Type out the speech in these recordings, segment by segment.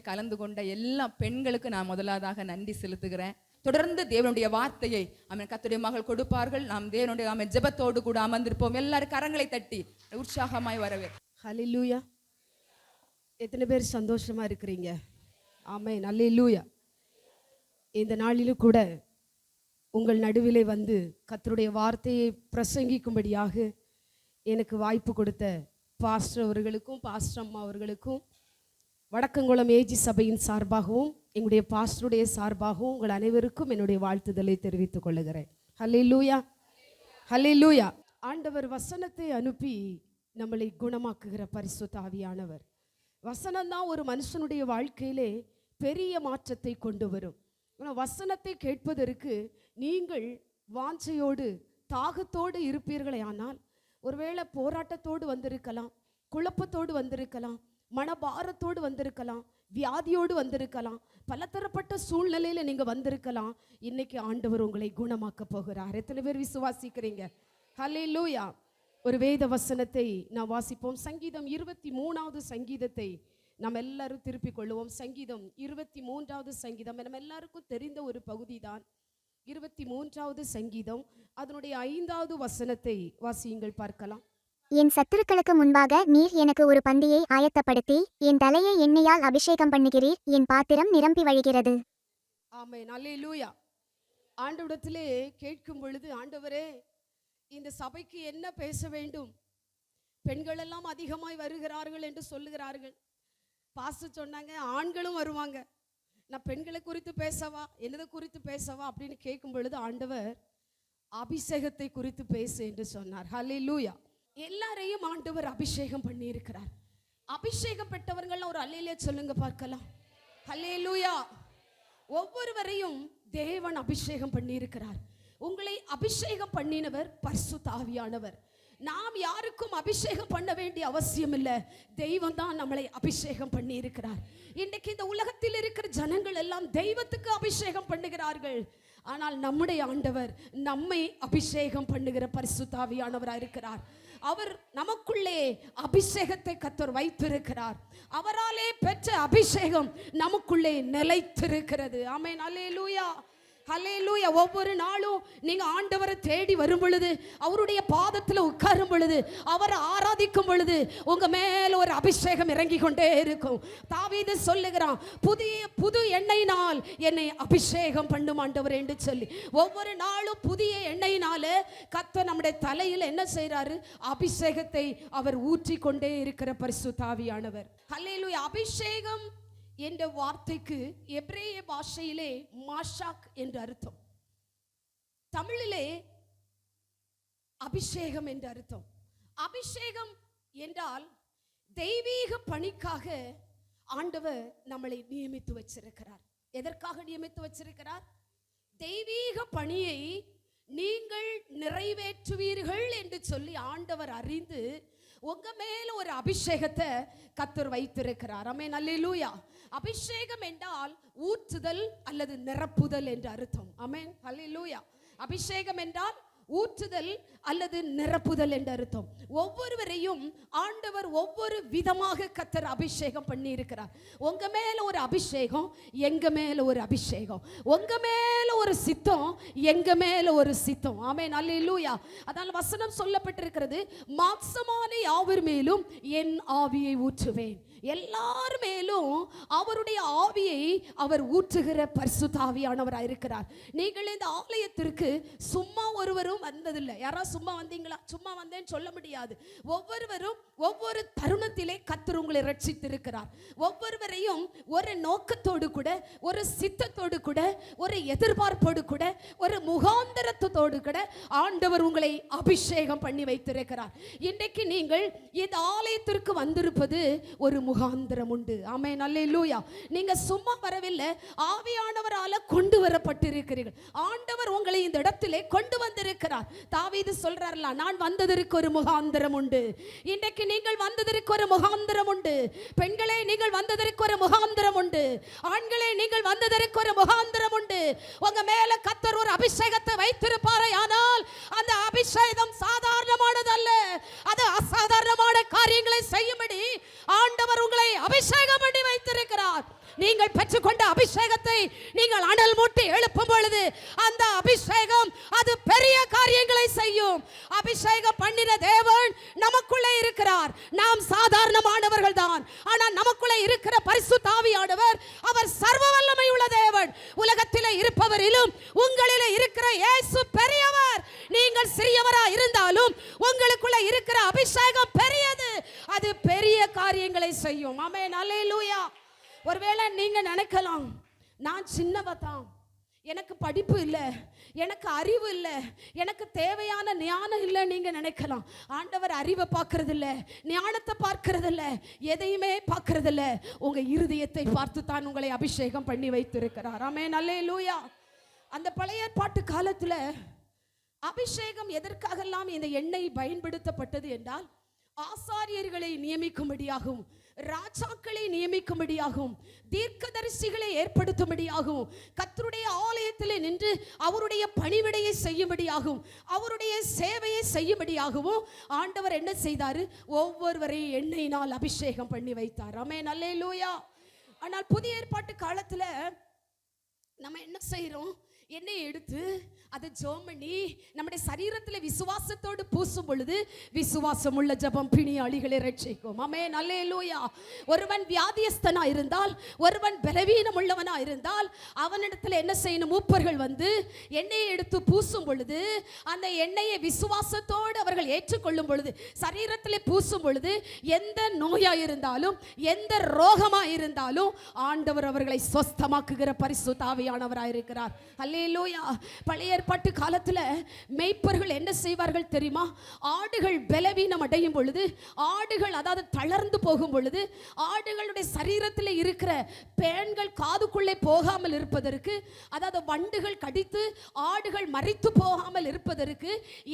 நிகழ்ச்சியில் கலந்து கொண்ட எல்லா பெண்களுக்கு நான் முதலாவதாக நன்றி செலுத்துகிறேன். தொடர்ந்து தேவனுடைய வார்த்தையை கர்த்தருடைய மகள் கொடுப்பார்கள். நாம் தேவனுடைய ஜெபத்தோடு கூட அமர்ந்திருப்போம். எல்லாரும் கரங்களை தட்டி உற்சாகமாய் வரவே. ஹல்லேலூயா. எத்தனை பேர் சந்தோஷமா இருக்கிறீங்க? ஆமென். ஹல்லேலூயா. இந்த நாளிலும் கூட உங்கள் நடுவிலே வந்து கர்த்தருடைய வார்த்தையை பிரசங்கிக்கும்படியாக எனக்கு வாய்ப்பு கொடுத்த பாஸ்டர் அவர்களுக்கும் பாஸ்டர் அம்மா அவர்களுக்கும் வடக்கங்குளம் ஏஜி சபையின் சார்பாகவும் எங்களுடைய பாஸ்டருடைய சார்பாகவும் உங்கள் அனைவருக்கும் என்னுடைய வாழ்த்துதலை தெரிவித்துக் கொள்ளுகிறேன். ஹல்லேலூயா, ஹல்லேலூயா. ஆண்டவர் வசனத்தை அனுப்பி நம்மளை குணமாக்குகிற பரிசுத்த ஆவியானவர். வசனம்தான் ஒரு மனுஷனுடைய வாழ்க்கையிலே பெரிய மாற்றத்தை கொண்டு வரும். வசனத்தை கேட்பதற்கு நீங்கள் வாஞ்சையோடு தாகத்தோடு இருப்பீர்களே ஆனால், ஒருவேளை போராட்டத்தோடு வந்திருக்கலாம், குழப்பத்தோடு வந்திருக்கலாம், மனபாரத்தோடு வந்திருக்கலாம், வியாதியோடு வந்திருக்கலாம், பலதரப்பட்ட சூழ்நிலையில நீங்க வந்திருக்கலாம். இன்னைக்கு ஆண்டவர் உங்களை குணமாக்க போகிறார். எத்தனை பேர் விசுவாசிக்கிறீங்க? ஹல்லேலூயா. ஒரு வேத வசனத்தை நாம் வாசிப்போம். சங்கீதம் 23வது சங்கீதத்தை நாம் எல்லாரும் திருப்பிக் கொள்ளுவோம். சங்கீதம் 23வது சங்கீதம் நம்ம எல்லாருக்கும் தெரிந்த ஒரு பகுதி தான். 23வது சங்கீதம் அதனுடைய 5வது வசனத்தை வாசியுங்கள், பார்க்கலாம். என் சத்துருக்களுக்கு முன்பாக நீர் எனக்கு ஒரு பந்தியை ஆயத்தப்படுத்தி என் தலையை எண்ணெயால் அபிஷேகம் பண்ணுகிறீர், என் பாத்திரம் நிரம்பி வழிகிறது. ஆமென். அல்லேலூயா. ஆண்டவரிடத்திலே கேட்கும் பொழுது, ஆண்டவரே இந்த சபைக்கு என்ன பேச வேண்டும்? பெண்கள் எல்லாம் அதிகமாய் வருகிறார்கள் என்று சொல்லுகிறார்கள். பாஸ்டர் சொன்னாங்க ஆண்களும் வருவாங்க, நான் பெண்களை குறித்து பேசவா என்னதை குறித்து பேசவா அப்படின்னு கேட்கும் பொழுது ஆண்டவர் அபிஷேகத்தை குறித்து பேசு என்று சொன்னார். ஹல்லேலூயா. எல்லாரையும் ஆண்டவர் அபிஷேகம் பண்ணி இருக்கிறார். அபிஷேகம் பெற்றவர்கள் ஒரு அல்லேலூயா சொல்லுங்க பார்க்கலாம். ஹல்லேலூயா. ஒவ்வொருவரையும் தேவன் அபிஷேகம் பண்ணி இருக்கிறார். உங்களை அபிஷேகம் பண்ணினவர் பரிசுத்த ஆவியானவர். நாம் யாருக்கும் அபிஷேகம் பண்ண வேண்டிய அவசியம் இல்லை. தெய்வம் தான் நம்மளை அபிஷேகம் பண்ணி இருக்கிறார். இன்றைக்கு இந்த உலகத்தில் இருக்கிற ஜனங்கள் எல்லாம் தெய்வத்துக்கு அபிஷேகம் பண்ணுகிறார்கள். ஆனால் நம்முடைய ஆண்டவர் நம்மை அபிஷேகம் பண்ணுகிற பரிசுத்த ஆவியானவராக இருக்கிறார். அவர் நமக்குள்ளே அபிஷேகத்தை கர்த்தர் வைத்திருக்கிறார். அவராலே பெற்ற அபிஷேகம் நமக்குள்ளே நிலைத்திருக்கிறது. ஆமென். அல்லேலூயா, ஹல்லேலூயா. ஒவ்வொரு நாளும் நீங்க ஆண்டவரை தேடி வரும் பொழுது, அவருடைய பாதத்தில் உட்காரும் பொழுது, அவரை ஆராதிக்கும் பொழுது உங்க மேல ஒரு அபிஷேகம் இறங்கி கொண்டே இருக்கும். தாவீது சொல்லுகிறான், புது எண்ணெயினால் என்னை அபிஷேகம் பண்ணும் ஆண்டவர் என்று சொல்லி. ஒவ்வொரு நாளும் புதிய எண்ணெயினால கர்த்தர் நம்முடைய தலையில் என்ன செய்யறாரு? அபிஷேகத்தை அவர் ஊற்றி கொண்டே இருக்கிற பரிசுத்த ஆவியானவர். ஹல்லேலூயா. அபிஷேகம் என்ற வார்த்தைக்கு எபிரேய பாஷையிலே மாஷாக் என்று அர்த்தம். தமிழிலே அபிஷேகம் என்று அர்த்தம். அபிஷேகம் என்றால் தெய்வீக பணிக்காக ஆண்டவர் நம்மளை நியமித்து வச்சிருக்கிறார். எதற்காக நியமித்து வச்சிருக்கிறார்? தெய்வீக பணியை நீங்கள் நிறைவேற்றுவீர்கள் என்று சொல்லி ஆண்டவர் அறிந்து உங்க மேல ஒரு அபிஷேகத்தை கர்த்தர் வைத்திருக்கிறார். ஆமென். அல்லேலூயா. அபிஷேகம் என்றால் ஊற்றுதல் அல்லது நிரப்புதல் என்று அர்த்தம். ஆமென். அல்லேலூயா. அபிஷேகம் என்றால் ஊற்றுதல் அல்லது நிரப்புதல் என்று அர்த்தம். ஒவ்வொருவரையும் ஆண்டவர் ஒவ்வொரு விதமாக கர்த்தர் அபிஷேகம் பண்ணி இருக்கிறார். உங்க மேல ஒரு அபிஷேகம், எங்க மேல ஒரு அபிஷேகம். உங்க மேல ஒரு சித்தம், எங்க மேல ஒரு சித்தம். ஆமென். அல்லேலூயா. அதனால வசனம் சொல்லப்பட்டிருக்கிறது, மாம்சமான யாவர் மேலும் என் ஆவியை ஊற்றுவேன். எல்லார் மேலும் அவருடைய ஆவியை அவர் ஊற்றுகிற பரிசுத்த ஆவியானவராக இருக்கிறார். நீங்கள் இந்த ஆலயத்திற்கு சும்மா ஒருவரும் வந்ததில்லை. யாராவது சும்மா வந்தீங்களா? சும்மா வந்தேன்னு சொல்ல முடியாது. ஒவ்வொருவரும் ஒவ்வொரு தருணத்திலே கர்த்தர் உங்களை ரட்சித்திருக்கிறார். ஒவ்வொருவரையும் ஒரு நோக்கத்தோடு கூட, ஒரு சித்தத்தோடு கூட, ஒரு எதிர்பார்ப்போடு கூட, ஒரு முகாந்தரத்தோடு கூட ஆண்டவர் உங்களை அபிஷேகம் பண்ணி வைத்திருக்கிறார். இன்றைக்கு நீங்கள் இந்த ஆலயத்திற்கு வந்திருப்பது ஒரு முகாந்திரம் உண்டு. ஆமென். அல்லேலூயா. நீங்க சும்மா வரவில்லை, ஆவியானவரால கொண்டு வரப்பட்டிருக்கிறீர்கள். ஆண்டவர் உங்களை இந்த இடத்திலே கொண்டு வந்திருக்கிறார். தாவீது சொல்றார்ல, நான் வந்ததற்கு ஒரு முகாந்திரம் உண்டு. இன்றைக்கு நீங்கள் வந்ததற்கு ஒரு முகாந்திரம் உண்டு. பெண்களே, நீங்கள் வந்ததற்கு ஒரு முகாந்திரம் உண்டு. ஆண்களே, நீங்கள் வந்ததற்கு ஒரு முகாந்திரம் உண்டு. உங்க மேல கர்த்தர் ஒரு அபிஷேகத்தை வைத்திருப்பாரே, ஆனால் அந்த அபிஷேகம் சாதாரணமானது அல்ல. அது அசாதாரணமான காரியங்களை செய்யும்படி ஆண்டவர் உங்களை அபிஷேகம் பண்ணி வைத்திருக்கிறார். அபிஷேகம் அது பெரிய காரியங்களை செய்யும். அபிஷேகம் பண்ணின தேவன் நமக்குள்ளே இருக்கிறார். நாம் சாதாரணமானவர்கள் தான். ஆனால் நமக்குள்ளே இருக்கிற பரிசுத்த ஆவியானவர் அவர் சர்வ வல்லமை உள்ள தேவன். உலகத்திலே இருப்பவரிலும் உங்களிலே இருக்கிற இயேசு பெரியவர். நீங்கள் சிறியவரா இருந்தாலும் உங்களுக்குள்ள இருக்கிற அபிஷேகம் பெரியது. அது பெரிய காரியங்களை செய்யும். ஆமென், அல்லேலூயா. ஒருவேளை நீங்க நினைக்கலாம், நான் சின்னவ தான், எனக்கு படிப்பு இல்லை, எனக்கு அறிவு இல்லை, எனக்கு தேவையான ஞானம் இல்லை நீங்க நினைக்கலாம். ஆண்டவர் அறிவை பார்க்கறது இல்லை, ஞானத்தை பார்க்கறது இல்லை, எதையுமே பார்க்கறது இல்லை. உங்க இருதயத்தை பார்த்து தான் உங்களை அபிஷேகம் பண்ணி வைத்திருக்கிறார். ஆமென், அல்லேலூயா. அந்த பழைய ஏற்பாட்டு காலத்துல அபிஷேகம் எதற்காகலாம் இந்த எண்ணெய் பயன்படுத்தப்பட்டது என்றால், ஆசாரியர்களை நியமிக்கும்படியாகவும், ராஜாக்களை நியமிக்கும்படியாகவும், தீர்க்கதரிசிகளை ஏற்படுத்தும்படியாகவும், கர்த்தருடைய ஆலயத்தில் நின்று அவருடைய பணிவிடையை செய்யும்படியாகவும், அவருடைய சேவையை செய்யும்படியாகவும் ஆண்டவர் என்ன செய்தாரு? ஒவ்வொருவரையும் எண்ணெயினால் அபிஷேகம் பண்ணி வைத்தார். ஆமென், அல்லேலூயா. ஆனால் புதிய ஏற்பாட்டு காலத்துல நம்ம என்ன செய்யறோம்? எண்ணெயை எடுத்து அதை ஜெபம் பண்ணி நம்முடைய சரீரத்தில் விசுவாசத்தோடு பூசும் பொழுது விசுவாசம் உள்ள ஜெபம் பிணியாளிகளை ரட்சிக்கும். ஆமென், அல்லேலூயா. ஒருவன் வியாதியஸ்தனா இருந்தால், ஒருவன் பலவீனம் உள்ளவனா இருந்தால் அவனிடத்தில் என்ன செய்யணும்? மூப்பர்கள் வந்து எண்ணெயை எடுத்து பூசும் பொழுது, அந்த எண்ணெயை விசுவாசத்தோடு அவர்கள் ஏற்றுக்கொள்ளும் பொழுது, சரீரத்தில் பூசும் பொழுது எந்த நோயா இருந்தாலும், எந்த ரோகமா இருந்தாலும் ஆண்டவர் அவர்களை சொஸ்தமாக்குகிற பரிசுத்த ஆவியானவராய் இருக்கிறார். அல்லேலூயா. பழைய ஏற்பாட்டு காலத்துல மேய்ப்பர்கள் என்ன செய்வார்கள் தெரியுமா? ஆடுகள் பலவீனம் அடையும் பொழுது, ஆடுகள் அதாவது தளர்ந்து போகும் பொழுது, ஆடுகளுடைய சரீரத்தில் இருக்கிற பேன்கள் காதுக்குள்ளே போகாமல் இருப்பதற்கு, அதாவது வண்டுகள் கடித்து ஆடுகள் மரித்து போகாமல் இருப்பதற்கு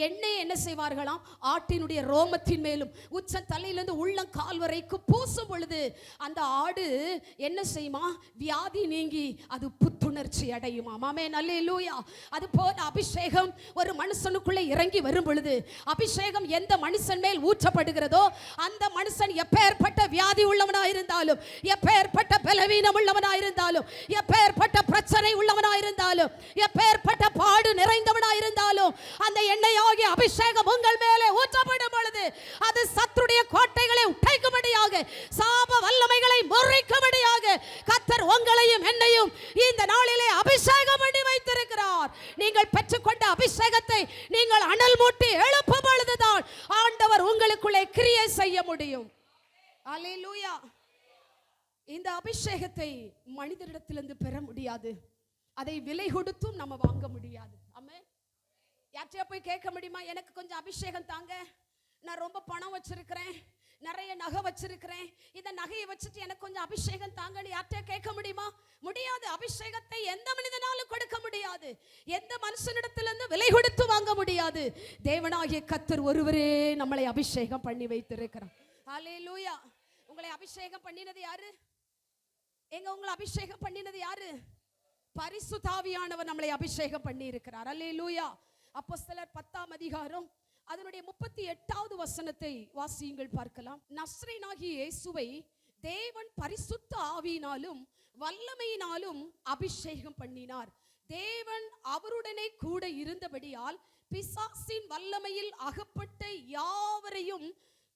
எண்ணெய் என்ன செய்வார்களாம்? ஆட்டினுடைய ரோமத்தின் மேலும் உச்ச தலையிலிருந்து உள்ளம் கால் வரைக்கும் பூசும் பொழுது அந்த ஆடு என்ன செய்யுமா? வியாதி நீங்கி அது புத்துணர்ச்சி அடையுமா. ஆமென், அல்லேலூயா. அது போல அபிஷேகம் ஒரு மனுஷனுக்குள்ளே இறங்கி வரும் பொழுது, அபிஷேகம் எந்த மனுஷன் மேல் ஊற்றப்படுகிறதோ அந்த மனுஷன் எப்பேற்பட்ட வியாதி உள்ளவனா இருந்தாலும், எப்பேற்பட்ட பலவீனம் உள்ளவனா இருந்தாலும், எப்பேற்பட்ட பிரச்சனை உள்ளவனா இருந்தாலும், எப்பேற்பட்ட பாடு நிறைந்தவனா இருந்தாலும், அந்த எண்ணெயாகிய அபிஷேகம் உங்கள் மேலே ஊற்றப்படும் பொழுது அது சத்துருடைய கோட்டைகளை உடைக்கும்படியாக, சாப வல்லமைகளை முறிக்கும்படியாக கர்த்தர் உங்களையும் என்னையும் இந்த நாளிலே அபிஷேகம் பண்ணி வைத்திருக்கிறார். நீங்கள் பெற்றுக்கொண்ட அபிஷேகத்தை நீங்கள் அனல் மூட்டி எழுப்பும் பொழுதுதான் ஆண்டவர் உங்களுக்குள்ளே கிரியை செய்ய முடியும். அல்லேலூயா. இந்த அபிஷேகத்தை மனிதரிடத்திலிருந்து பெற முடியாது. அதை விலை கொடுத்தும் நம்ம வாங்க முடியாது. ஆமென். யார்கிட்டயா போய் கேட்க முடியுமா? எனக்கு கொஞ்சம் அபிஷேகம் தாங்க, நான் ரொம்ப பணம் வச்சிருக்கிறேன், நிறைய நகை வச்சிருக்கிறேன், இந்த நகையை வச்சுட்டு எனக்கு கொஞ்சம் அபிஷேகம் தாங்கன்னு யார்கிட்டயா கேட்க முடியுமா? முடியாது. அபிஷேகத்தை எந்த மனிதனாலும் கொடுக்க முடியாது. எந்த மனுஷனிடத்திலிருந்து விலை கொடுத்து வாங்க முடியாது. தேவனாகிய கர்த்தர் ஒருவரே நம்மளை அபிஷேகம் பண்ணி வைத்திருக்கிறார். அல்லேலூயா. உங்களை அபிஷேகம் பண்ணினது யாரு? எங்க உங்களை அபிஷேகம் பண்ணினது யாரு? பரிசுத்த ஆவியானவர் நம்மளை அபிஷேகம் பண்ணி இருக்கிறார். அல்லேலூயா. அப்போஸ்தலர் 10ஆம் அதிகாரம் அதனுடைய 38வது வசனத்தை வாசியுங்கள், பார்க்கலாம். நஸ்ரேனாகிய இயேசுவை தேவன் பரிசுத்த ஆவியினாலும் வல்லமையினாலும் அபிஷேகம் பண்ணினார். தேவன் அவருடனே கூட இருந்தபடியால் பிசாசின் வல்லமையில் அகப்பட்ட யாவரையும்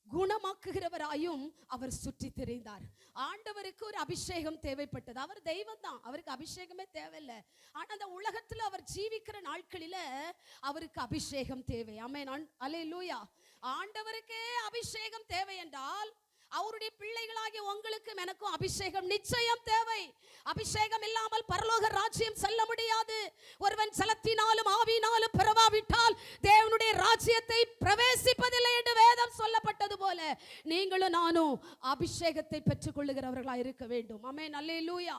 குணமாக்குகிறவராயும் அவர் சுற்றி திரிந்தார். ஆண்டவருக்கு ஒரு அபிஷேகம் தேவைப்பட்டது. அவர் தெய்வம் தான், அவருக்கு அபிஷேகமே தேவையில்லை. ஆனா அந்த உலகத்துல அவர் ஜீவிக்கிற நாட்களில அவருக்கு அபிஷேகம் தேவை. ஆமென், அல்லேலூயா. ஆண்டவருக்கே அபிஷேகம் தேவை என்றால் அவருடைய பிள்ளைகளாகிய உங்களுக்கும் எனக்கும் அபிஷேகம் நிச்சயம் தேவை. அபிஷேகம் இல்லாமல் பரலோக ராஜ்யம் செல்ல முடியாது. ஒருவன் ஜலத்தினாலும் ஆவியினாலும் பிறவாவிட்டால் தேவனுடைய ராஜ்யத்தை பிரவேசிப்பதில்லை என்று வேதம் சொல்லப்பட்டது போல நீங்களும் நானும் அபிஷேகத்தை பெற்றுக் கொள்ளுகிறவர்களாய் இருக்க வேண்டும். ஆமென், அல்லேலூயா.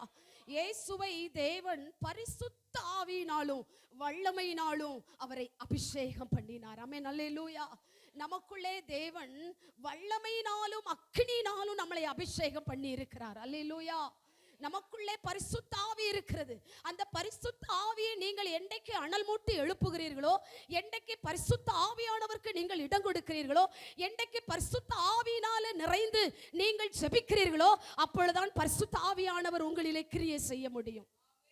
இயேசுவை தேவன் பரிசுத்த ஆவியினாலும் வல்லமையினாலும் அவரை அபிஷேகம் பண்ணினார். ஆமென், அல்லேலூயா. நமக்குள்ளே தேவன் வல்லமையினாலும் அக்கினியினாலும் நம்மளை அபிஷேகம் பண்ணி இருக்கிறார். அல்லேலூயா. நமக்குள்ளே பரிசுத்த ஆவி இருக்கிறது. அந்த பரிசுத்த ஆவியை நீங்கள் என்றைக்கு அனல் மூட்டி எழுப்புகிறீர்களோ, என்றைக்கு பரிசுத்த ஆவியானவருக்கு நீங்கள் இடம் கொடுக்கிறீர்களோ, என்றைக்கு பரிசுத்த ஆவியினால நிறைந்து நீங்கள் ஜெபிக்கிறீர்களோ, அப்பொழுதுதான் பரிசுத்த ஆவியானவர் உங்களிலே கிரியை செய்ய முடியும்.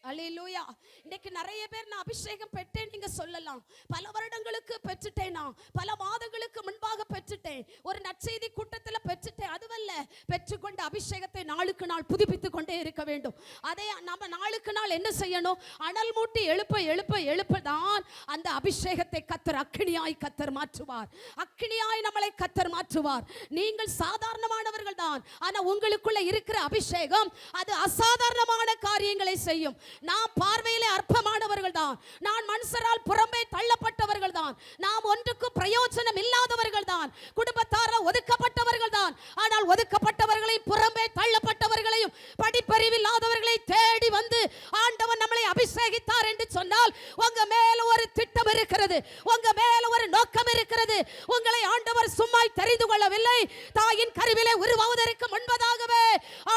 அல்லேலூயா. இன்னைக்கு நிறைய பேர் நான் அபிஷேகம் பெற்றேன் நீங்க சொல்லலாம். பல வருடங்களுக்கு பெற்றுட்டேனா, பல மாதங்களுக்கு முன்பாக பெற்றுட்டேன், ஒரு நற்செய்தி கூட்டத்தில் பெற்றுட்டேன். அதுவல்ல, பெற்றுக்கொண்ட அபிஷேகத்தை நாளுக்கு நாள் புதுப்பித்துக் கொண்டே இருக்க வேண்டும். அதே நம்ம நாளுக்கு நாள் என்ன செய்யணும்? அனல் மூட்டி எழுப்ப எழுப்ப எழுப்பதான் அந்த அபிஷேகத்தை கத்தர் அக்கினியாய் கத்தர் மாற்றுவார். அக்கினியாய் நம்மளை கத்தர் மாற்றுவார். நீங்கள் சாதாரணமானவர்கள் தான், ஆனா உங்களுக்குள்ள இருக்கிற அபிஷேகம் அது அசாதாரணமான காரியங்களை செய்யும். நாம் பார்வையிலே அற்பமானவர்கள் தான், நான் மனுஷரால் புறம்பே தள்ளப்பட்டவர்கள் தான், நாம் ஒன்றுக்கு பிரயோஜனம் இல்லாதவர்கள் தான், குடும்பத்தாரால் ஒதுக்கப்பட்டவர்கள் தான். ஆனால் ஒதுக்கப்பட்டவர்களையும் புறம்பே தள்ளப்பட்டவர்களையும் படிப்பறிவில்லாதவர்களை தேடி வந்து ஆண்டவன் நம்மளை அபிஷேகித்தார் என்று சொன்னால் உங்க மேல ஒரு திட்டம் இருக்கிறது, உங்க மேல ஒரு நோக்கம் இருக்கிறது. உங்களை ஆண்டவர் சும்மாய் தெரிந்து கொள்ளவில்லை. தாயின் கருவிலே உருவாவதற்கு முன்பதாகவே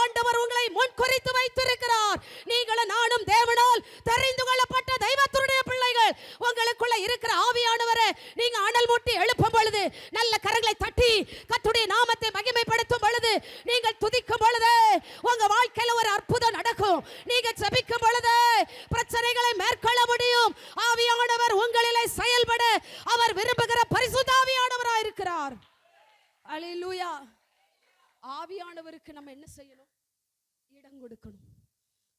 ஆண்டவர் உங்களை முன்குறித்து வைத்திருக்கிறார். நீங்களும் நானும் தேவனால் தெரிந்து கொள்ளப்பட்ட தெய்வத்தினுடைய பிள்ளைகள். உங்களுக்குள்ள இருக்கிற ஆவியானவரை நீங்க அனல் மூட்டி எழுப்பும் பொழுது, நல்ல கரங்களை தட்டி கர்த்தருடைய நாமத்தை மகிமைப்படுத்தும் பொழுது, நீங்கள் துதிக்கும் பொழுது உங்க வாழ்க்கையில ஒரு அற்புதம் நடக்கும். நீங்க ஜெபிக்கும் பொழுது பிரச்சனைகளை மேற்கொள்ள முடியும். ஆவியானவர் உங்களிலே செயல்பட அவர் விரும்புகிற பரிசுத்த ஆவியானவராய் இருக்கிறார். அல்லேலூயா. ஆவியானவருக்கு நம்ம என்ன செய்யணும்? இடம் கொடுக்கணும்.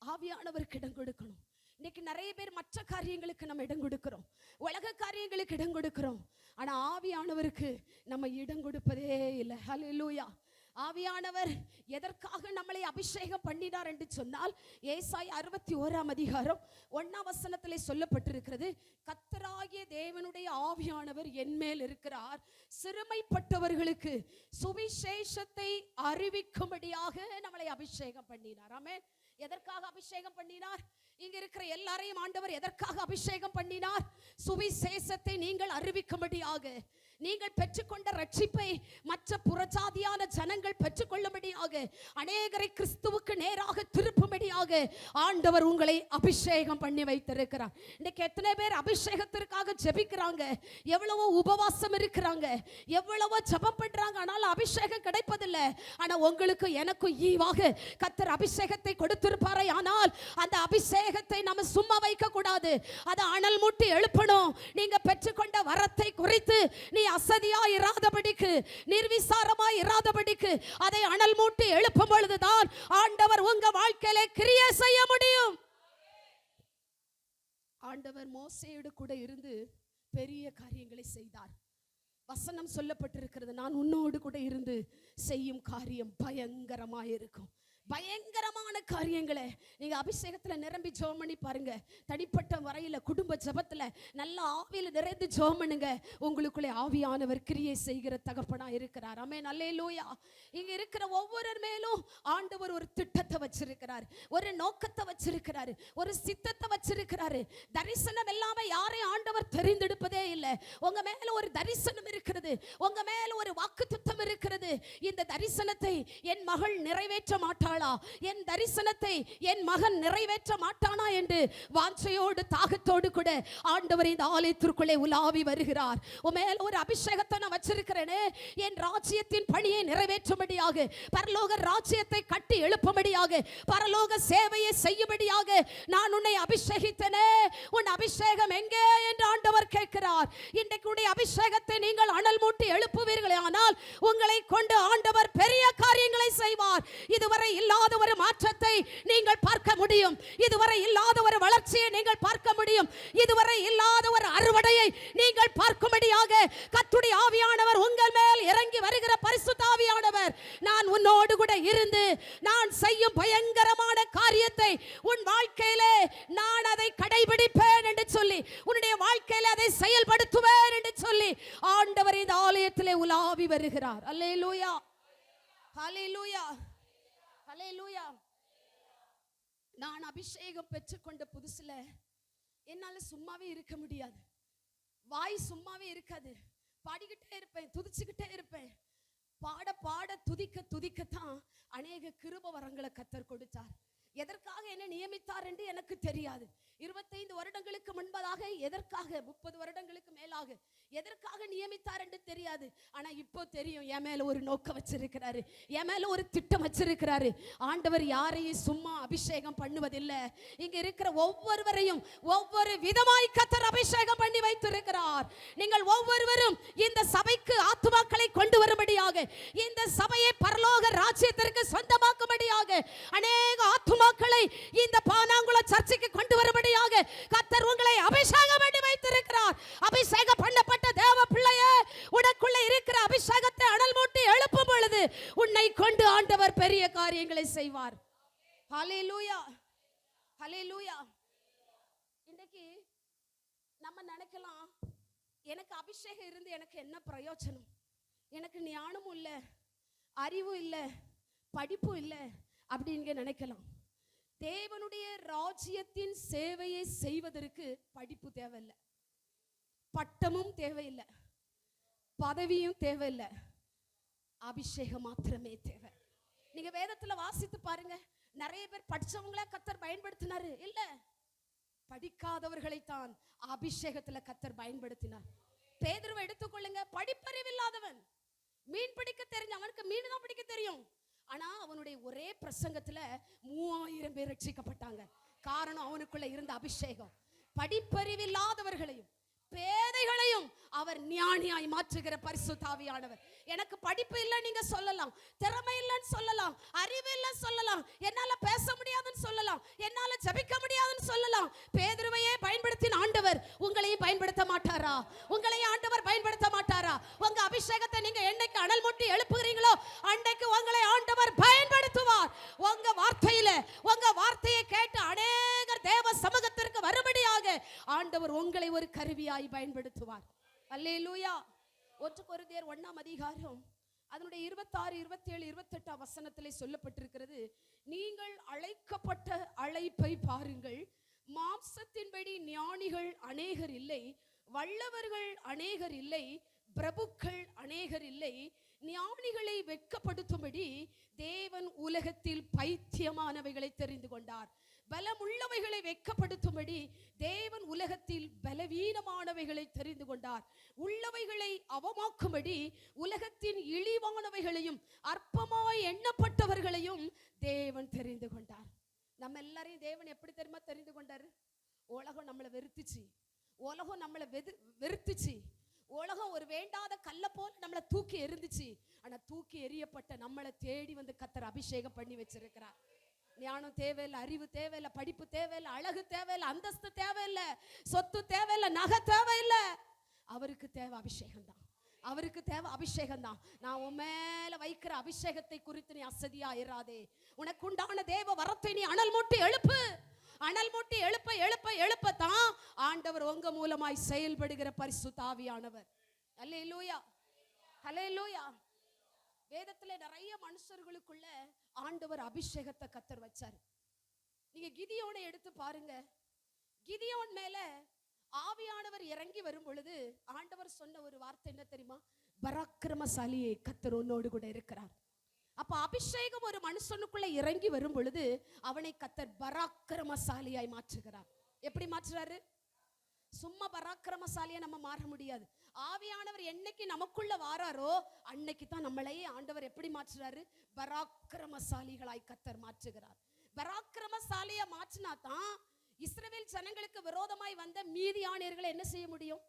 ஆவியானவருக்கு இடம் கொடுக்கணும். இன்னைக்கு நிறைய பேர் மற்ற காரியங்களுக்கு நம்ம இடம் கொடுக்கிறோம், உலக காரியங்களுக்கு இடம் கொடுக்கிறோம். ஆனா ஆவியானவருக்கு நம்ம இடம் கொடுப்பதே இல்லை. ஹல்லேலூயா. ஆவியானவர் எதற்காக நம்மளை அபிஷேகம் பண்ணினார் என்று சொன்னால், ஏசாயா 61 அதிகாரம் 1 வசனத்திலே சொல்லப்பட்டிருக்கிறது, கர்த்தராகிய தேவனுடைய ஆவியானவர் என்மேல் இருக்கிறார், சிறுமைப்பட்டவர்களுக்கு சுவிசேஷத்தை அறிவிக்கும்படியாக நம்மளை அபிஷேகம் பண்ணினார். ஆமென். எதற்காக அபிஷேகம் பண்ணினார்? இங்க இருக்கிற எல்லாரையும் ஆண்டவர் எதற்காக அபிஷேகம் பண்ணினார்? சுவிசேஷத்தை நீங்கள் அறிவிக்கும்படியாக, நீங்கள் பெற்றுக்கொண்ட ரட்சிப்பை மற்ற புறஜாதியான ஜனங்கள் பெற்றுக்கொள்ளும்படியாக, அநேகரை கிறிஸ்துவுக்கு நேராக திருப்பும்படியாக ஆண்டவர் உங்களை அபிஷேகம் பண்ணி வைத்திருக்கிறார். இன்னைக்கு எத்தனை பேர் அபிஷேகத்திற்காக ஜெபிக்கிறாங்க, எவ்வளவோ உபவாசம் இருக்கிறாங்க, எவ்வளவோ ஜெபம் பண்றாங்க, ஆனால் அபிஷேகம் கிடைப்பதில்லை. ஆனா உங்களுக்கு எனக்கும் ஈவாக கர்த்தர் அபிஷேகத்தை கொடுத்திருப்பாரே, ஆனால் அந்த அபிஷேகத்தை நம்ம சும்மா வைக்க கூடாது, அதை அனல் மூட்டி எழுப்பணும். நீங்க பெற்றுக்கொண்ட வரத்தை குறித்து நீ அசதியா இராதபடிக்கு, நிர்விசாரமாய் இராதபடிக்கு அதை அனல் மூட்டி எழுப்பும் பொழுதுதான் ஆண்டவர் உங்க வாழ்க்கையிலே கிரியை செய்ய முடியும். ஆண்டவர் மோசேயோடு கூட இருந்து பெரிய காரியங்களை செய்தார். வசனம் சொல்லப்பட்டிருக்கிறது, நான் உன்னோடு கூட இருந்து செய்யும் காரியம் பயங்கரமாய் இருக்கும். பயங்கரமான காரியங்களை நீங்க அபிஷேகத்துல நிரம்பி ஜெபம் பண்ணி பாருங்க. தனிப்பட்ட வரையில குடும்ப ஜெபத்துல நல்ல ஆவியில நிறைந்து ஜெபம் பண்ணுங்க. உங்களுக்குள்ளே ஆவியானவர் கிரியை செய்கிற தகப்பனா இருக்கிறார். ஆமென். அல்லேலூயா. இங்க இருக்கிற ஒவ்வொருவர் மேலும் ஆண்டவர் ஒரு திட்டத்தை வச்சிருக்கிறார், ஒரு நோக்கத்தை வச்சிருக்கிறாரு, ஒரு சித்தத்தை வச்சிருக்கிறாரு. தரிசனம் எல்லாமே யாரையும் ஆண்டவர் தெரிந்தெடுப்பதே இல்லை. உங்க மேல ஒரு தரிசனம் இருக்கிறது, உங்க மேல ஒரு வாக்குத்தத்தம் இருக்கிறது. இந்த தரிசனத்தை என் மகள் நிறைவேற்ற மாட்டாள், என் தரிசனத்தை என் மகன் நிறைவேற்ற மாட்டானா என்று வாஞ்சையோடு தாகத்தோடு கூட ஆண்டவர் இந்த ஆலயத்திற்குள்ளே உலாவி வருகிறார். உமேல ஒரு அபிஷேகத்தை நான் வச்சிருக்கிறேனே, என் ராஜ்யத்தின் பணியை நிறைவேற்றும்படியாக, பரலோக ராஜ்யத்தை கட்டி எழுப்பும்படியாக, பரலோக சேவையை செய்யும்படியாக நான் உன்னை அபிஷேகித்தனே, உன் அபிஷேகம் எங்கே என்று ஆண்டவர் கேட்கிறார். இன்றைக்கு அபிஷேகத்தை நீங்கள் அனல் மூட்டி எழுப்புவீர்களே, ஆனால் உங்களை கொண்டு ஆண்டவர் பெரிய காரியங்களை செய்வார். இதுவரை இல்லாத ஒரு மாற்றத்தை நீங்கள் பார்க்க முடியும், இதுவரை இல்லாத ஒரு வளர்ச்சியை நீங்கள் பார்க்க முடியும், இதுவரை இல்லாத ஒரு அறுவடையை நீங்கள் பார்க்கும்படியாக கர்த்தருடைய ஆவியானவர் உங்கள் மேல் இறங்கி வருகிற பரிசுத்த ஆவியானவர், நான் உன்னோடு கூட இருந்து நான் செய்யும் பயங்கரமான காரியத்தை உன் வாழ்க்கையிலே நான் அதை கடைபிடிப்பேன் என்று சொல்லி, உன்னுடைய வாழ்க்கையிலே அதை செயல்படுத்துவேன் என்று சொல்லி ஆண்டவர் இந்த ஆலயத்திலே உலாவி வருகிறார். அல்லேலூயா. ஹல்லேலூயா. ஹல்லேலூயா. நான் அபிஷேகம் பெற்றுக்கொண்ட புதுசுல என்னால சும்மாவே இருக்க முடியாது, வாய் சும்மாவே இருக்காது, பாடிக்கிட்டே இருப்பேன், துதிச்சுக்கிட்டே இருப்பேன். பாட பாட துதிக்க துதிக்கத்தான் அநேக கிருப வரங்களை கர்த்தர் கொடுத்தார். எதற்காக என்ன நியமித்தார் என்று எனக்கு தெரியாது. 25 வருடங்களுக்கு முன்பதாக எதற்காக, 30 வருடங்களுக்கு மேலாக வரும்படியாக. எதற்காக நியமித்தார் என்று தெரியாது, ஆனா இப்போ தெரியும். என் மேல ஒரு நோக்கம் வச்சிருக்கிறாரு, என் மேல ஒரு திட்டம் வச்சிருக்கிறாரு. ஆண்டவர் யாரையும் சும்மா அபிஷேகம் பண்ணுவதில்லை. இங்க இருக்கிற ஒவ்வொருவரையும் ஒவ்வொரு விதமாய் கர்த்தர் அபிஷேகம் பண்ணி வைத்திருக்கிறார். நீங்கள் ஒவ்வொருவரும் இந்த சபைக்கு ஆத்துமாக்களை கொண்டு வரும்படியாக, இந்த சபையை பரலோக ராஜ்யத்திற்கு சொந்தமாக்கும்படியாக, அநேக ஆத்துமாக்களை இந்த பானாங்குளம் சர்ச்சைக்கு கொண்டு வரும்படியாக கர்த்தர் உங்களை அபிஷேகம் பண்ணி வைத்திருக்கிறார். அபிஷேகம் பண்ணப்பட்ட தேவ பிள்ளையே, உனக்குள்ள இருக்கிற அபிஷேகத்தை அனல் மூட்டி எழுப்பும் பொழுது உன்னை கொண்டு ஆண்டவர் பெரிய காரியங்களை செய்வார். ஹல்லேலூயா, ஹல்லேலூயா. இன்னைக்கு நம்ம நினைக்கலாம், எனக்கு அபிஷேகம் இருந்து எனக்கு என்ன பிரயோஜனம், எனக்கு ஞானமும் இல்லை, அறிவும் இல்லை, படிப்பும் இல்லை அப்படின்னு நினைக்கலாம். தேவனுடைய ராஜ்யத்தின் சேவையை செய்வதற்கு படிப்பு தேவையில்லை, பட்டமும் தேவையில்லை, பதவியும் தேவையில்லை, அபிஷேகம் மாத்திரமே தேவை. நீங்க வேதத்துல வாசித்து பாருங்க, நிறைய பேர் படிச்சவங்கள கர்த்தர் பயன்படுத்தினாரு இல்ல, படிக்காதவர்களைத்தான் அபிஷேகத்துல கர்த்தர் பயன்படுத்தினார். பேதுருவை எடுத்துக்கொள்ளுங்க, படிப்பறிவில்லாதவன், மீன் பிடிக்க தெரிஞ்ச அவனுக்கு மீன் தான் பிடிக்க தெரியும். ஆனா அவனுடைய ஒரே பிரசங்கத்துல 3000 பேர் ரட்சிக்கப்பட்டாங்க. காரணம் அவனுக்குள்ள இருந்த அபிஷேகம். படிப்பறிவில்லாதவர்களையும் பேதைகளையும் அவர் ஞானியாய் மாற்றுகிற பரிசுத்த ஆவியானவர். எனக்கு படிப்பு இல்லை நீங்க சொல்லலாம், திறமை இல்லைன்னு சொல்லலாம், அறிவு இல்லைன்னு சொல்லலாம், என்னால பேச முடியாதுன்னு சொல்லலாம், என்னால ஜெபிக்க முடியாதுன்னு சொல்லலாம். பேதுருவையே பயன்படுத்தின ஆண்டவர் உங்களையும் பயன்படுத்த மாட்டாரா? உங்களையும் ஆண்டவர் பயன்படுத்த மாட்டாரா? உங்க அபிஷேகத்தை நீங்க என்னைக்கு அனல் மூட்டி எழுப்புகிறீங்களோ அன்றைக்கு உங்களை ஆண்டவர் பயன்படுத்துவார். உங்க வார்த்தையில, உங்க வார்த்தையை கேட்டு அநேகர் தேவ சமூகத்திற்கு வரும்படியாக ஆண்டவர் உங்களை ஒரு கருவியாய் பயன்படுத்துவார். அல்லேலூயா. 1 கொரிந்தியர் 1ஆம் அதிகாரம் அதனுடைய 26, 27, 28 வசனத்திலே சொல்லப்பட்டிருக்கிறது, நீங்கள் அழைக்கப்பட்ட அழைப்பை பாருங்கள். மாம்சத்தின்படி ஞானிகள் அநேகர் இல்லை, வல்லவர்கள் அநேகர் இல்லை, பிரபுக்கள் அநேகர் இல்லை. ஞானிகளை வெட்கப்படுத்தும்படி தேவன் உலகத்தில் பைத்தியமானவைகளை தெரிந்து கொண்டார். பலமுள்ளவைகளை வெட்கப்படுத்தும்படி தேவன் உலகத்தில் பலவீனமானவைகளை தெரிந்து கொண்டார். உள்ளவைகளை அவமாக்கும்படி உலகத்தின் இழிவானவைகளையும் அற்பமாய் எண்ணப்பட்டவர்களையும் தேவன் தெரிந்து கொண்டார். நம்ம எல்லாரையும் தேவன் எப்படி தெரியுமா தெரிந்து கொண்டாரு? உலகம் நம்மளை வெறுத்துச்சு, உலகம் நம்மளை வெறுத்துச்சு, உலகம் ஒரு வேண்டாத கல்ல போல நம்மளை தூக்கி எறிந்துச்சு. ஆனா தூக்கி எறியப்பட்ட நம்மளை தேடி வந்து கர்த்தர் அபிஷேகம் பண்ணி வச்சிருக்கிறார். ஞானம் தேவையில்லை, அறிவு தேவையில்லை, படிப்பு தேவையில்லை, அழகு தேவையில்லை, அந்தஸ்து தேவையில்லை, சொத்து தேவையில்லை, நகை தேவையில்லை. அவருக்கு தேவை அபிஷேகம் தான், அவருக்கு தேவை அபிஷேகம் தான். நான் உன் மேல வைக்கிற அபிஷேகத்தை குறித்து நீ அசதியா இராதே. உனக்கு உண்டான தேவ வரத்தை நீ அனல் மூட்டி எழுப்பு. அனல் மூட்டி எழுப்ப எழுப்ப எழுப்பத்தான் ஆண்டவர் உங்க மூலமாய் செயல்படுகிற பரிசுத்த ஆவியானவர். அல்லேலூயா, அல்லேலூயா. வேதத்துல நிறைய மனுஷர்களுக்குள்ள ஆண்டவர் அபிஷேகத்தை கர்த்தர் வச்சாரு. நீங்க கிதியோனை எடுத்து பாருங்க. கிதியோன் மேல ஆவியானவர் இறங்கி வரும் பொழுது ஆண்டவர் சொன்ன ஒரு வார்த்தை என்ன தெரியுமா? பராக்கிரமசாலியே, கர்த்தர் உன்னோடு கூட இருக்கிறார். அப்ப அபிஷேகம் ஒரு மனுஷனுக்குள்ள இறங்கி வரும் பொழுது அவனை கர்த்தர் பராக்கிரமசாலியாய் மாற்றுகிறார். எப்படி மாற்றுறாரு? சும்மா பராக்கிரமசாலியா நம்ம மாற முடியாது. ஆவியானவர் என்னைக்கு நமக்குள்ள வாராரோ அன்னைக்கு தான் நம்மளையே ஆண்டவர் எப்படி மாற்றுறாரு? பராக்கிரமசாலிகளாய் கர்த்தர் மாற்றுகிறார். பராக்கிரமசாலியா மாற்றினா தான் இஸ்ரவேல் ஜனங்களுக்கு விரோதமாய் வந்த மீதியானியர்களை என்ன செய்ய முடியும்?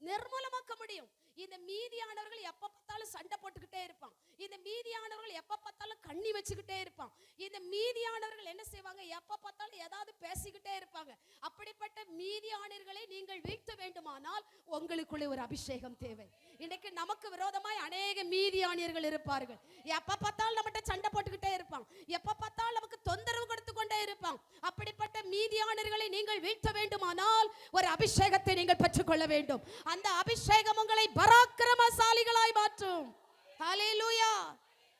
நிர்மூலமாக்க முடியும். இந்த மீதியானவர்கள் எப்ப பார்த்தாலும் சண்டை போட்டுக்கிட்டே இருப்பான். இந்த மீதியானவர்கள் எப்ப பார்த்தாலும் கண்ணி வச்சுக்கிட்டே இருப்பான். இந்த மீதியானவர்கள் என்ன செய்வாங்க? எப்ப பார்த்தாலும் ஏதாவது பேசிக்கிட்டே இருப்பாங்க. அப்படிப்பட்ட மீதியானவர்களை நீங்கள் வீழ்த்த வேண்டுமானால் உங்களுக்குள்ளே ஒரு அபிஷேகம் தேவை. இன்னைக்கு நமக்கு விரோதமாய் அநேக மீதியானியர்கள் இருப்பார்கள். எப்ப பார்த்தாலும் நம்மகிட்ட சண்டை போட்டுக்கிட்டே இருப்பான், எப்ப பார்த்தாலும் நமக்கு தொந்தரவு கொடுத்து கொண்டே இருப்பான். அப்படிப்பட்ட மீதியானவர்களை நீங்கள் வீழ்த்த வேண்டுமானால் ஒரு அபிஷேகத்தை நீங்கள் பெற்றுக்கொள்ள வேண்டும். அந்த அபிஷேகம் உங்களை பராக்கிரமசாலிகளாய் மாற்றும். ஹல்லேலூயா.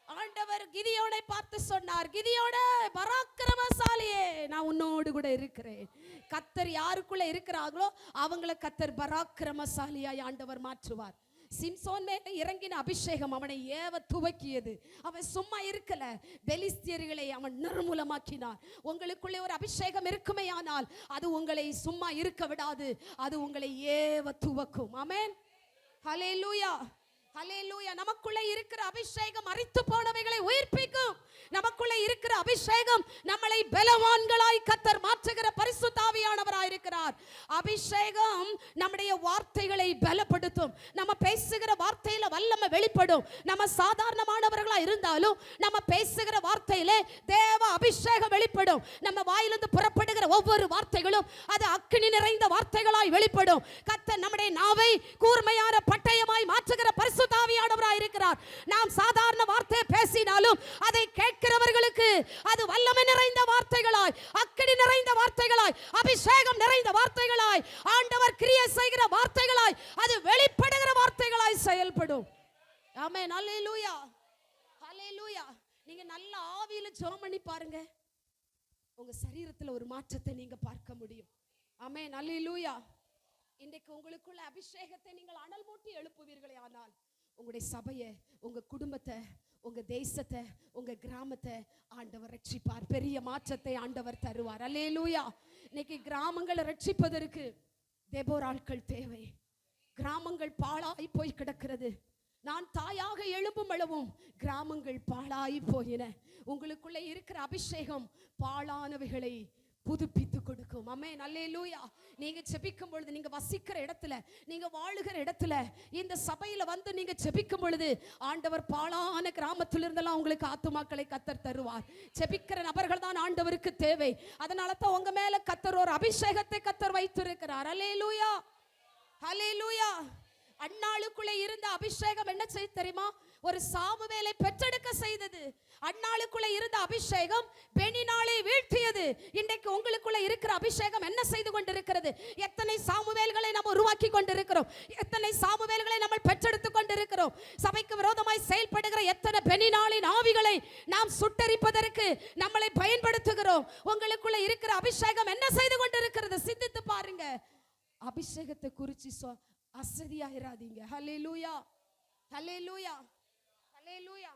ஆண்டவர் கிதியோனை பார்த்து சொன்னார், கிதியோனே பராக்கிரமசாலியே, நான் உன்னோடு கூட இருக்கிறேன். கர்த்தர் யாருக்குள்ள இருக்கிறார்களோ அவங்களை கர்த்தர் பராக்கிரமசாலியாய் ஆண்டவர் மாற்றுவார். சிம்சோன் மேல இறங்கின அபிஷேகம் அவனை ஏவ துவக்கியது. அவன் சும்மா இருக்கல, பெலிஸ்தியர்களை அவன் நிர்மூலமாக்கினான். உங்களுக்குள்ளே ஒரு அபிஷேகம் இருக்குமே ஆனால் அது உங்களை சும்மா இருக்க விடாது, அது உங்களை ஏவ துவக்கும். ஆமென், ஹல்லேலூயா, ஹல்லேலூயா. நமக்குள்ளே இருக்கிற அபிஷேகம் மரித்து போனவைகளை உயிர்ப்பிக்கும். நமக்குள்ளே இருக்கிற அபிஷேகம் நம்மளை பலவான்களாய் கர்த்தர் மாற்றுகிற பரிசுத்த ஆவியானவராய் இருக்கிறார். அபிஷேகம் நம்முடைய வார்த்தைகளை பலப்படுத்தும். நம்ம பேசுகிற வார்த்தையில வல்லமை வெளிப்படும். நம்ம சாதாரணமானவர்களா இருந்தாலும் நம்ம பேசுகிற வார்த்தையில தேவ அபிஷேகம் வெளிப்படும். நம்ம வாயிலிருந்து புறப்படுகிற ஒவ்வொரு வார்த்தைகளும் அது அக்கினி நிறைந்த வார்த்தைகளாய் வெளிப்படும். கர்த்தர் நம்முடைய நாவை கூர்மையான பட்டயமாய் மாற்றுகிற பரிசுத்த ஆவியானவராய் இருக்கிறார். நாம் சாதாரண வார்த்தையை பேசினாலும் அதை கேட்கிறவர்களுக்கு அது வல்லமை நிறைந்த வார்த்தைகளாய், அக்கினி நிறைந்த வார்த்தைகளாய், அபிஷேகம் நிறைந்த வார்த்தைகளாய், ஆண்டவர் கிரியை செய்கிற வார்த்தைகளாய், அது வெளிப்படுகிற வார்த்தைகளாய் செயல்படும். ஆமென், ஹல்லேலூயா, ஹல்லேலூயா. நீங்க நல்ல ஆவியில ஜெபம் பண்ணி பாருங்க, உங்க சரீரத்துல ஒரு மாற்றத்தை நீங்க பார்க்க முடியும். ஆமென், ஹல்லேலூயா. இன்றைக்கு உங்களுக்குள்ள அபிஷேகத்தை நீங்கள் அனல் மூட்டி எழுப்புவீர்களே ஆனால் உங்களுடைய சபையை, உங்க குடும்பத்தை, உங்க தேசத்தை, உங்க கிராமத்தை ஆண்டவர் ரட்சிப்பார். பெரிய மாற்றத்தை ஆண்டவர் தருவார். அல்லேலூயா. இன்னைக்கு கிராமங்களை ரட்சிப்பதற்கு தேபோராட்கள் தேவை. கிராமங்கள் பாழாய் போய் கிடக்கிறது. நான் தாயாக எழும்பும் அளவும் கிராமங்கள் பாழாய் போயின. உங்களுக்குள்ளே இருக்கிற அபிஷேகம் பாழானவைகளை புதுப்பித்து கொடுக்கும். ஆமென், அல்லேலூயா. நீங்க ஜெபிக்கும் பொழுது, நீங்க வசிக்கிற இடத்துல, நீங்க வாழுகிற இடத்துல, இந்த சபையில வந்து நீங்க ஜெபிக்கும் பொழுது ஆண்டவர் பாழான கிராமத்திலிருந்தெல்லாம் உங்களுக்கு ஆத்துமாக்களை கர்த்தர் தருவார். ஜெபிக்கிற நபர்கள் தான் ஆண்டவருக்கு தேவை. அதனால தான் உங்க மேல கர்த்தர் ஒரு அபிஷேகத்தை கர்த்தர் வைத்திருக்கிறார். அல்லேலூயா, ஹல்லேலூயா. அன்னாளுக்குள்ளே இருந்த அபிஷேகம் என்ன செய்ய தெரியுமா? ஒரு சாமுவேலை பெற்றெடுக்க செய்தது. அன்னாளுக்குள்ளே இருந்த அபிஷேகம் பெனினாளை வீழ்த்தியது. இன்றைக்கு உங்களுக்குள்ள இருக்கிற அபிஷேகம் என்ன செய்து கொண்டிருக்கிறது? எத்தனை சாமுவேல்களை நாம் உருவாக்கி கொண்டிருக்கிறோம், எத்தனை சாமுவேல்களை நம்ம பெற்றெடுத்து கொண்டிருக்கிறோம். சபைக்கு விரோதமாய் செயல்படுகிற எத்தனை பெனினாளின் ஆவிகளை நாம் சுட்டரிப்பதற்கு நம்மளை பயன்படுத்துகிறோம். உங்களுக்குள்ள இருக்கிற அபிஷேகம் என்ன செய்து கொண்டிருக்கிறது? சிந்தித்து பாருங்க. அபிஷேகத்தை குறித்து அசதியாயிராதீங்க. ஹல்லேலூயா, ஹல்லேலூயா, ஹல்லேலூயா.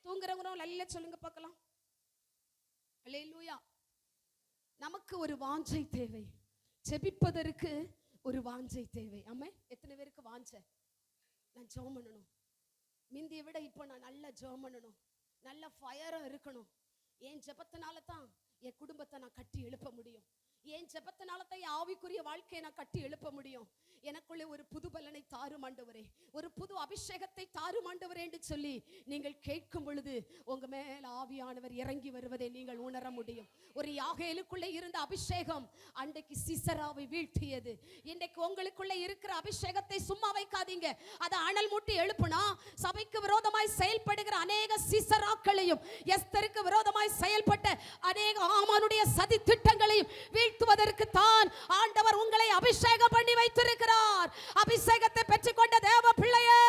தூங்குறவங்க நல்ல சொல்லுங்க பார்க்கலாம். ஹல்லேலூயா. நமக்கு ஒரு வாஞ்சை தேவை, ஜெபிப்பதற்கு ஒரு வாஞ்சை தேவை. ஆமென். எத்தனை பேருக்கு வாஞ்சை? நான் ஜெபம் பண்ணணும், முந்தியை விட இப்போ நான் நல்லா ஜெபம் பண்ணணும், நல்ல ஃபயரா இருக்கணும். என் ஜெபத்தினால தான் என் குடும்பத்தை நான் கட்டி எழுப்ப முடியும். என் ஜெபத்தினால தான் என் ஆவிக்குரிய வாழ்க்கையை நான் கட்டி எழுப்ப முடியும். எனக்குள்ளே ஒரு புது பலனை தாரும் ஆண்டவரே, ஒரு புது அபிஷேகத்தை தாரும் ஆண்டவரே என்று சொல்லி நீங்கள் கேட்கும் பொழுது உங்க மேல ஆவியானவர் இறங்கி வருவதை நீங்கள் உணர முடியும். ஒரு யாகேலுக்குள்ளே இருந்த அபிஷேகம் அன்றைக்கு சிசராவை வீழ்த்தியது. இன்றைக்கு உங்களுக்குள்ளே இருக்கிற அபிஷேகத்தை சும்மா வைக்காதீங்க, அதை அனல் மூட்டி எழுப்புனா சபைக்கு விரோதமாய் செயல்படுகிற அநேக சிசராக்களையும், எஸ்தருக்கு விரோதமாய் செயல்பட்ட அநேக ஆமானுடைய சதி திட்டங்களையும் வீழ்த்துவதற்கு தான் ஆண்டவர் உங்களை அபிஷேகம் பண்ணி வைத்திருக்கிறார். அபிஷேகத்தை பெற்றுக்கொண்ட தேவ பிள்ளையே,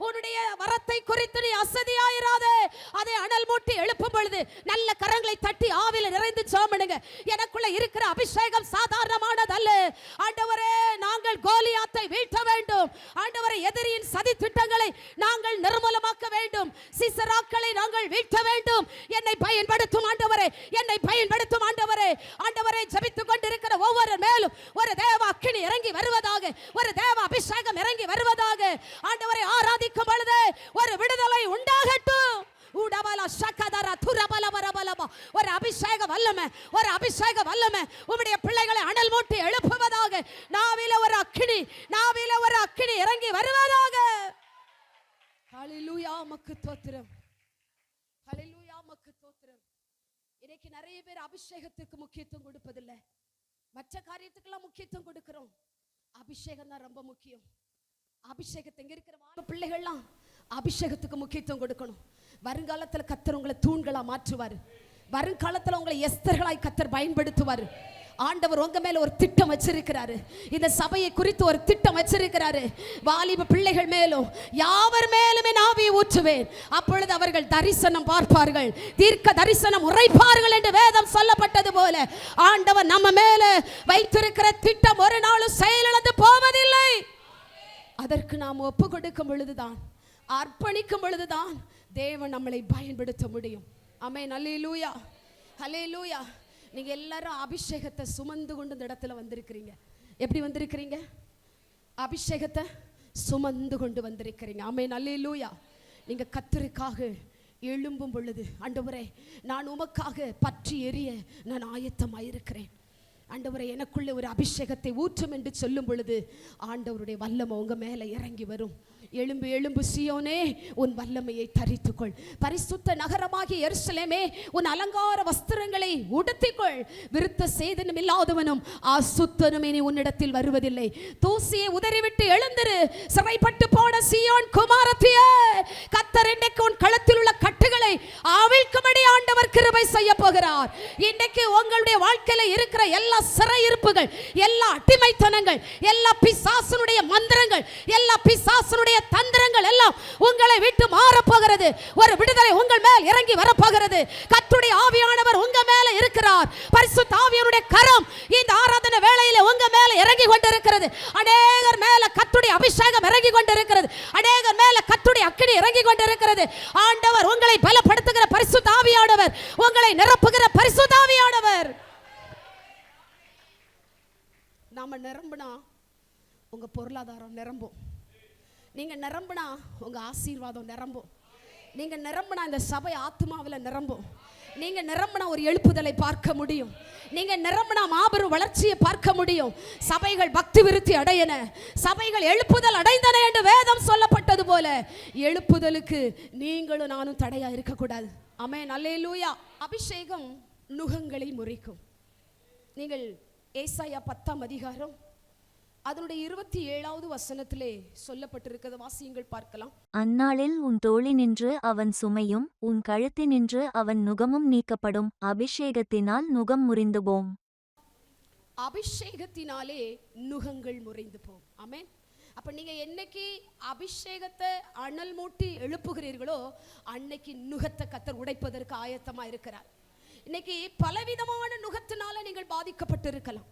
உன்னுடைய வரத்தை குறித்து நீ அசதியாயிராதே. அதை அனல் மூட்டி எழுப்பும் பொழுது நல்ல கரங்களை தட்டி ஆவில நிறைந்து ஜெபம்ங்க. எனக்குள்ள இருக்கிற அபிஷேகம் சாதாரணமானதல்ல. ஆண்டவரே, நாங்கள் கோலியாத்தை வீழ்த்த வேண்டும். ஆண்டவரே, எதிரியின் சதி திட்டங்களை நாங்கள் நிர்மூலமாக்க வேண்டும். சிசராக்களை நாங்கள் வீழ்த்த வேண்டும். என்னை பயன்படுத்தும் ஆண்டவரே, என்னை பயன்படுத்தும் ஆண்டவரே. ஆண்டவரே, ஜெபித்துக் கொண்டிருக்கிற ஒவ்வொரு மேலும் ஒரு தேவ அக்கினி இறங்கி வருவதாக, ஒரு தேவ அபிஷேகம் இறங்கி வருவதாக. ஆண்டவரை ஆராதிக்கும் பொழுது ஒரு விடுதலை உண்டாகட்டும். ஒரு அபிஷேக வல்லமை, ஒரு அபிஷேக வல்லமை உம்முடைய பிள்ளைகளை அனல் மூட்டி எழுப்புவதாக. நாவில ஒரு அக்கினி, நாவில ஒரு அக்கினி இறங்கி வருவதாக. ஹல்லேலூயா, உமக்கு ஸ்தோத்திரம். ஹல்லேலூயா, உமக்கு ஸ்தோத்திரம். இன்னைக்கு நிறைய பேர் அபிஷேகத்துக்கு முக்கியத்துவம் கொடுப்பதில்லை, மற்ற காரியத்துக்கெல்லாம் முக்கியத்துவம் கொடுக்கிறோம். அபிஷேகம் தான் ரொம்ப முக்கியம். அபிஷேகத்தை எங்க இருக்கிற பிள்ளைகள்லாம் அபிஷேகத்துக்கு முக்கியத்துவம் கொடுக்கணும். வருங்காலத்தில் கர்த்தர் உங்களை தூண்களா மாற்றுவார். வருங்காலத்தில் உங்களை எஸ்தர்களாய் கர்த்தர் பயன்படுத்துவார். ஆண்டவர் உங்க மேல ஒரு திட்டம் வச்சிருக்கிறாரு. இந்த சபையை குறித்து ஒரு திட்டம் வச்சிருக்கிறாரு. வாலிப பிள்ளைகள் மேலும் யாவர் மேலுமே ஆவியை ஊற்றுவேன், அப்பொழுது அவர்கள் தரிசனம் பார்ப்பார்கள், தீர்க்க தரிசனம் உரைப்பார்கள் என்று வேதம் சொல்லப்பட்டது போல ஆண்டவர் நம்ம மேல வைத்திருக்கிற திட்டம் ஒரு நாளும் செயலிழந்து போவதில்லை. அது அதற்கு நாம் ஒப்பு கொடுக்கும் பொழுதுதான், அர்ப்பணிக்கும் பொழுதுதான் தேவன் நம்மளை பயன்படுத்த முடியும். ஆமென். அல்லேலூயா, அல்லேலூயா. நீங்க எல்லாரும் அபிஷேகத்தை சுமந்து கொண்டு இந்த இடத்துல வந்திருக்கிறீங்க. எப்படி வந்திருக்கிறீங்க? அபிஷேகத்தை சுமந்து கொண்டு வந்திருக்கிறீங்க. ஆமென். அல்லேலூயா. நீங்க கர்த்தருக்காக எழும்பும் பொழுது, ஆண்டவரே நான் உமக்காக பற்றி எரிய நான் ஆயத்தமாயிருக்கிறேன், ஆண்டவரே எனக்குள்ளே ஒரு அபிஷேகத்தை ஊற்றும் என்று சொல்லும் பொழுது ஆண்டவருடைய வல்லமை உங்க மேலே இறங்கி வரும். எழும்பு எழும்பு சீயோனே, உன் வல்லமையை தரித்துக்கொள். பரிசுத்த நகரமாகிய எருசலேமே, உன் அலங்கார வஸ்திரங்களை உடுத்திக்கொள். விருத்த சேதனம் இல்லாதவனும் அசுத்தனும் இனி உன்னிடத்தில் வருவதில்லை. தூசியை உதறிவிட்டு எழுந்திரு, சிறைப்பட்டு போன சீயோன் குமாரத்தியே, கர்த்தர் இன்றைக்கு உன் களத்தில் உள்ள கட்டுகளை அவிழ்க்கும்படி ஆண்டவர் கிருபை செய்ய போகிறார். இன்றைக்கு உங்களுடைய வாழ்க்கையில இருக்கிற எல்லா சிறையிருப்புகள், எல்லா அடிமைத்தனங்கள், எல்லா பிசாசனுடைய மந்திரங்கள், எல்லா பிசாசனுடைய தந்திரங்கள் எல்லாம் உங்களை விட்டு மாற போகிறது. ஒரு விடுதலை உங்கள் மேல் இறங்கி வர போகிறது. கர்த்தருடைய ஆவியானவர் உங்க மேல இருக்கிறார். பரிசுத்த ஆவியானுடைய கரம் இந்த ஆராதனை வேளையில உங்க மேல இறங்கி கொண்டிருக்கிறது. அநேகர் மேல கர்த்தருடைய அபிஷேகம் இறங்கி கொண்டிருக்கிறது. அநேகர் மேல கர்த்தருடைய அக்கினி இறங்கி கொண்டிருக்கிறது. ஆண்டவர் உங்களை பலப்படுத்துகிற பரிசுத்த ஆவியானவர், உங்களை நிரப்புகிற பரிசுத்த ஆவியானவர். நாம நிரம்பினா உங்க பொருளாதாரம் நிரம்பும். நீங்க நிரம்பினா உங்க ஆசீர்வாதம் நிரம்பும். நீங்க நிரம்பினா இந்த சபை ஆத்மாவில் நிரம்பும். நீங்க நிரம்பினா ஒரு எழுப்புதலை பார்க்க முடியும். நீங்க நிரம்பினா மாபெரும் வளர்ச்சியை பார்க்க முடியும். சபைகள் பக்தி விருத்தி அடையன, சபைகள் எழுப்புதல் அடைந்தன என்று வேதம் சொல்லப்பட்டது போல எழுப்புதலுக்கு நீங்களும் நானும் தடையா இருக்கக்கூடாது. ஆமென். அல்லேலூயா. அபிஷேகம் நுகங்களை முறிக்கும். நீங்கள் ஏசாயா 10ஆம் அதிகாரம் அதனுடைய 27வது வசனத்திலே சொல்லப்பட்டிருக்கிறது. வாசியுங்கள் பார்க்கலாம். அந்நாளில் உன் தோளினின்று அவன் சுமையும் உன் கழுத்தினின்று அவன் நுகமும் நீக்கப்படும். அபிஷேகத்தினால் நுகம் முறிந்து போம். அபிஷேகத்தினாலே நுகங்கள் முறிந்து போம். ஆமென். அப்ப நீங்க என்னைக்கு அபிஷேகத்தை அனல் மூட்டி எழுப்புகிறீர்களோ அன்னைக்கு நுகத்தை கர்த்தர் உடைப்பதற்கு ஆயத்தமா இருக்கிறார். இன்னைக்கு பலவிதமான நுகத்தினால நீங்கள் பாதிக்கப்பட்டு இருக்கலாம்.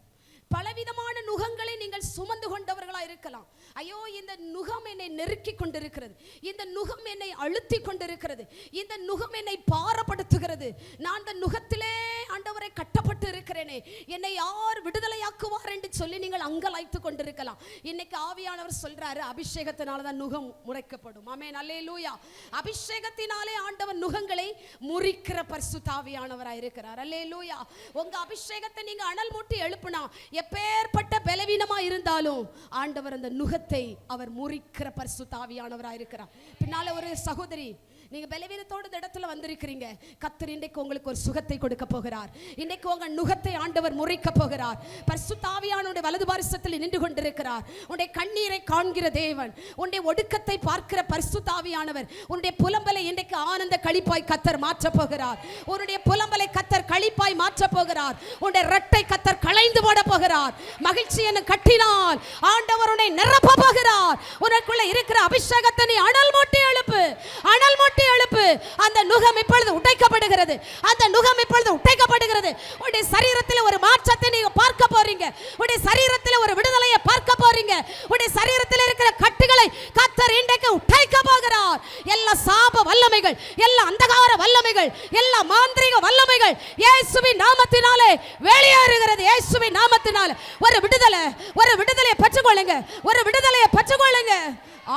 பலவிதமான நுகங்களை நீங்கள் சுமந்து கொண்டவர்களா இருக்கலாம். ஐயோ, இந்த நுகம் என்னை நெருக்கி கொண்டிருக்கிறது, இந்த நுகம் என்னை அழுத்தி கொண்டிருக்கிறது, இந்த நுகம் என்னை பாரப்படுத்துகிறது, நான் இந்த நுகத்திலே ஆண்டவரை கட்டப்பட்டு இருக்கிறேனே, என்னை யார் விடுதலையாக்குவார் என்று சொல்லி நீங்கள் அங்கலாய்த்து கொண்டிருக்கலாம். இன்னைக்கு ஆவியானவர் சொல்றாரு, அபிஷேகத்தினால தான் நுகம் முறைக்கப்படும். ஆமென். அல்லேலூயா. அபிஷேகத்தினாலே ஆண்டவர் நுகங்களை முறிக்கிற பரிசுத்த ஆவியானவராய் இருக்கிறார். அல்லேலூயா. உங்க அபிஷேகத்தை நீங்க அனல் மூட்டி எழுப்புனா எப்பேற்பட்ட பலவீனமா இருந்தாலும் ஆண்டவர் அந்த நுகத்தை அவர் முறிக்கிற பரிசுத்த ஆவியானவராய் இருக்கிறார். பின்னால ஒரு சகோதரி, நீங்க பலவீனத்தோட இந்த இடத்துல வந்திருக்கிறீங்க. கர்த்தர் இன்றைக்கு உங்களுக்கு ஒரு சுகத்தை கொடுக்க போகிறார். இன்றைக்கு உங்க நுகத்தை ஆண்டவர் முறிக்க போகிறார். பரிசுத்த ஆவியானவருடைய வலது பாரிசத்தில் நின்று கொண்டிருக்கிறார். உன்னுடைய கண்ணீரை காண்கிற தேவன், உன்னுடைய ஒடுக்கத்தை பார்க்கிற பரிசுத்த ஆவியானவர் உன்னுடைய புலம்பலை இன்றைக்கு ஆனந்த களிப்பாய் கர்த்தர் மாற்ற போகிறார். உன்னுடைய புலம்பலை கர்த்தர் களிப்பாய் மாற்ற போகிறார். உன்னுடைய இரட்டை கர்த்தர் களைந்து போட போகிறார். மகிழ்ச்சி என கட்டினால் ஆண்டவர் உன்னை நிரப்ப போகிறார். உனக்குள்ள இருக்கிற அபிஷேகத்தை நீ அனல் மூட்டி எழுப்பு, அனல் மூட்டி எழுப்பு. அந்த நுகம் இப்பொழுது உடைக்கப்படுகிறது. அந்த நுகம் இப்பொழுது உடைக்கப்படுகிறது. உன்னுடைய சரீரத்தில் ஒரு மாற்றத்தை நீங்க பார்க்க போறீங்க. உன்னுடைய சரீரத்தில் ஒரு விடுதலையை பார்க்க போறீங்க. உன்னுடைய சரீரத்தில் இருக்கிற கட்டுகளை கர்த்தர் இன்றைக்கு உடைக்க போகிறார். எல்லா சாப வல்லமைகள், எல்லா அந்தகார வல்லமைகள், எல்லா மாந்திரீக வல்லமைகள் இயேசுவின் நாமத்தினாலே வெளியேறுகிறது. இயேசுவின் நாமத்தினாலே ஒரு விடுதலை, ஒரு விடுதலையை பெற்றுக்கொள்ளுங்க, ஒரு விடுதலையை பெற்றுக்கொள்ளுங்க.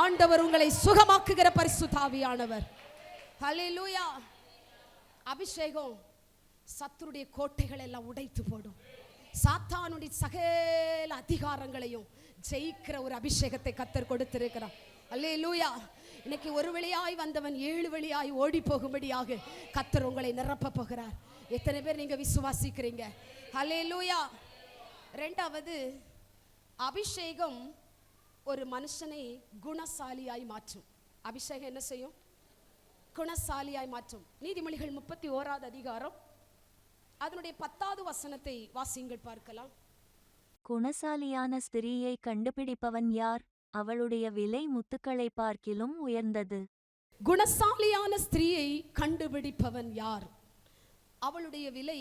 ஆண்டவர் உங்களை சுகமாக்குகிற பரிசுத்த ஆவியானவர். ஹல்லேலூயா. அபிஷேகம் சத்துருடைய கோட்டைகள் எல்லாம் உடைத்து போடும். சாத்தானுடைய சகல அதிகாரங்களையும் ஜெயிக்கிற ஒரு அபிஷேகத்தை கர்த்தர் கொடுத்திருக்கிறார். ஹல்லேலூயா. இன்னைக்கு ஒரு வழியாய் வந்தவன் 7 வழியாய் ஓடி போகும்படியாக கர்த்தர் உங்களை நிரப்ப போகிறார். எத்தனை பேர் நீங்க விசுவாசிக்கிறீங்க? ஹல்லேலூயா. இரண்டாவது, அபிஷேகம் ஒரு மனுஷனை குணசாலியாய் மாற்றும். அபிஷேகம் என்ன செய்யும்? குணசாலியாய் மாற்றும். நீதிமொழிகள் 31வது அதிகாரம் அதனுடைய 10வது வசனத்தை வாசியுங்கள் பார்க்கலாம். குணசாலியான ஸ்திரீயை கண்டுபிடிப்பவன் யார்? அவளுடைய விலை முத்துக்களை பார்க்கிலும் உயர்ந்தது. குணசாலியான ஸ்திரீயை கண்டுபிடிப்பவன் யார்? அவளுடைய விலை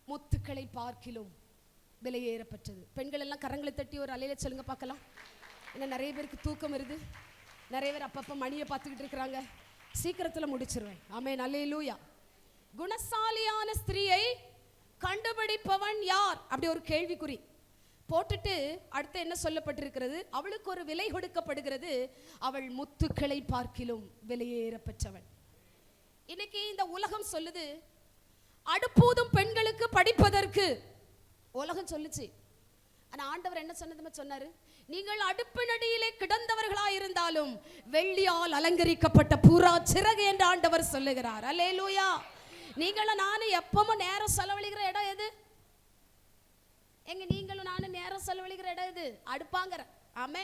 முத்துக்களை பார்க்கிலும் விலையேறப்பட்டது. பெண்கள் எல்லாம் கரங்களை தட்டி ஒரு அலையில சொல்லுங்க பார்க்கலாம். இன்னும் நிறைய பேருக்கு தூக்கம் வருது. நிறைய பேர் அப்பப்போ மணியை பார்த்துக்கிட்டு இருக்கிறாங்க. சீக்கிரத்தில் முடிச்சிருவேன். ஆமென், அல்லேலூயா. குணசாலியான ஸ்திரீயை கண்டுபிடிப்பவன் யார்? அப்படி ஒரு கேள்விக்குறி போட்டுட்டு அடுத்து என்ன சொல்லப்பட்டிருக்கிறது? அவளுக்கு ஒரு விலை கொடுக்கப்படுகிறது. அவள் முத்துக்களை பார்க்கிலும் விலையேற பெற்றவள். இன்னைக்கு இந்த உலகம் சொல்லுது அடுப்பூதும் பெண்களுக்கு படிப்பதற்கு. உலகம் சொல்லுச்சு. ஆனா ஆண்டவர் என்ன சொன்னாரு? நீங்கள் அடுப்பினடியிலே கிடந்தவர்களாய் இருந்தாலும் வெள்ளியால் அலங்கரிக்கப்பட்ட புறா சிறகு என்று ஆண்டவர் சொல்லுகிறார். அல்லேலூயா. நீங்களும் நானும் எப்பவும் நேரம் செலவழிக்கிற இடம் எது? எங்க நீங்களும் நானும் நேரம் செலவழிக்கிற இடம் எது? அடுப்பாங்கிற. ஆமே,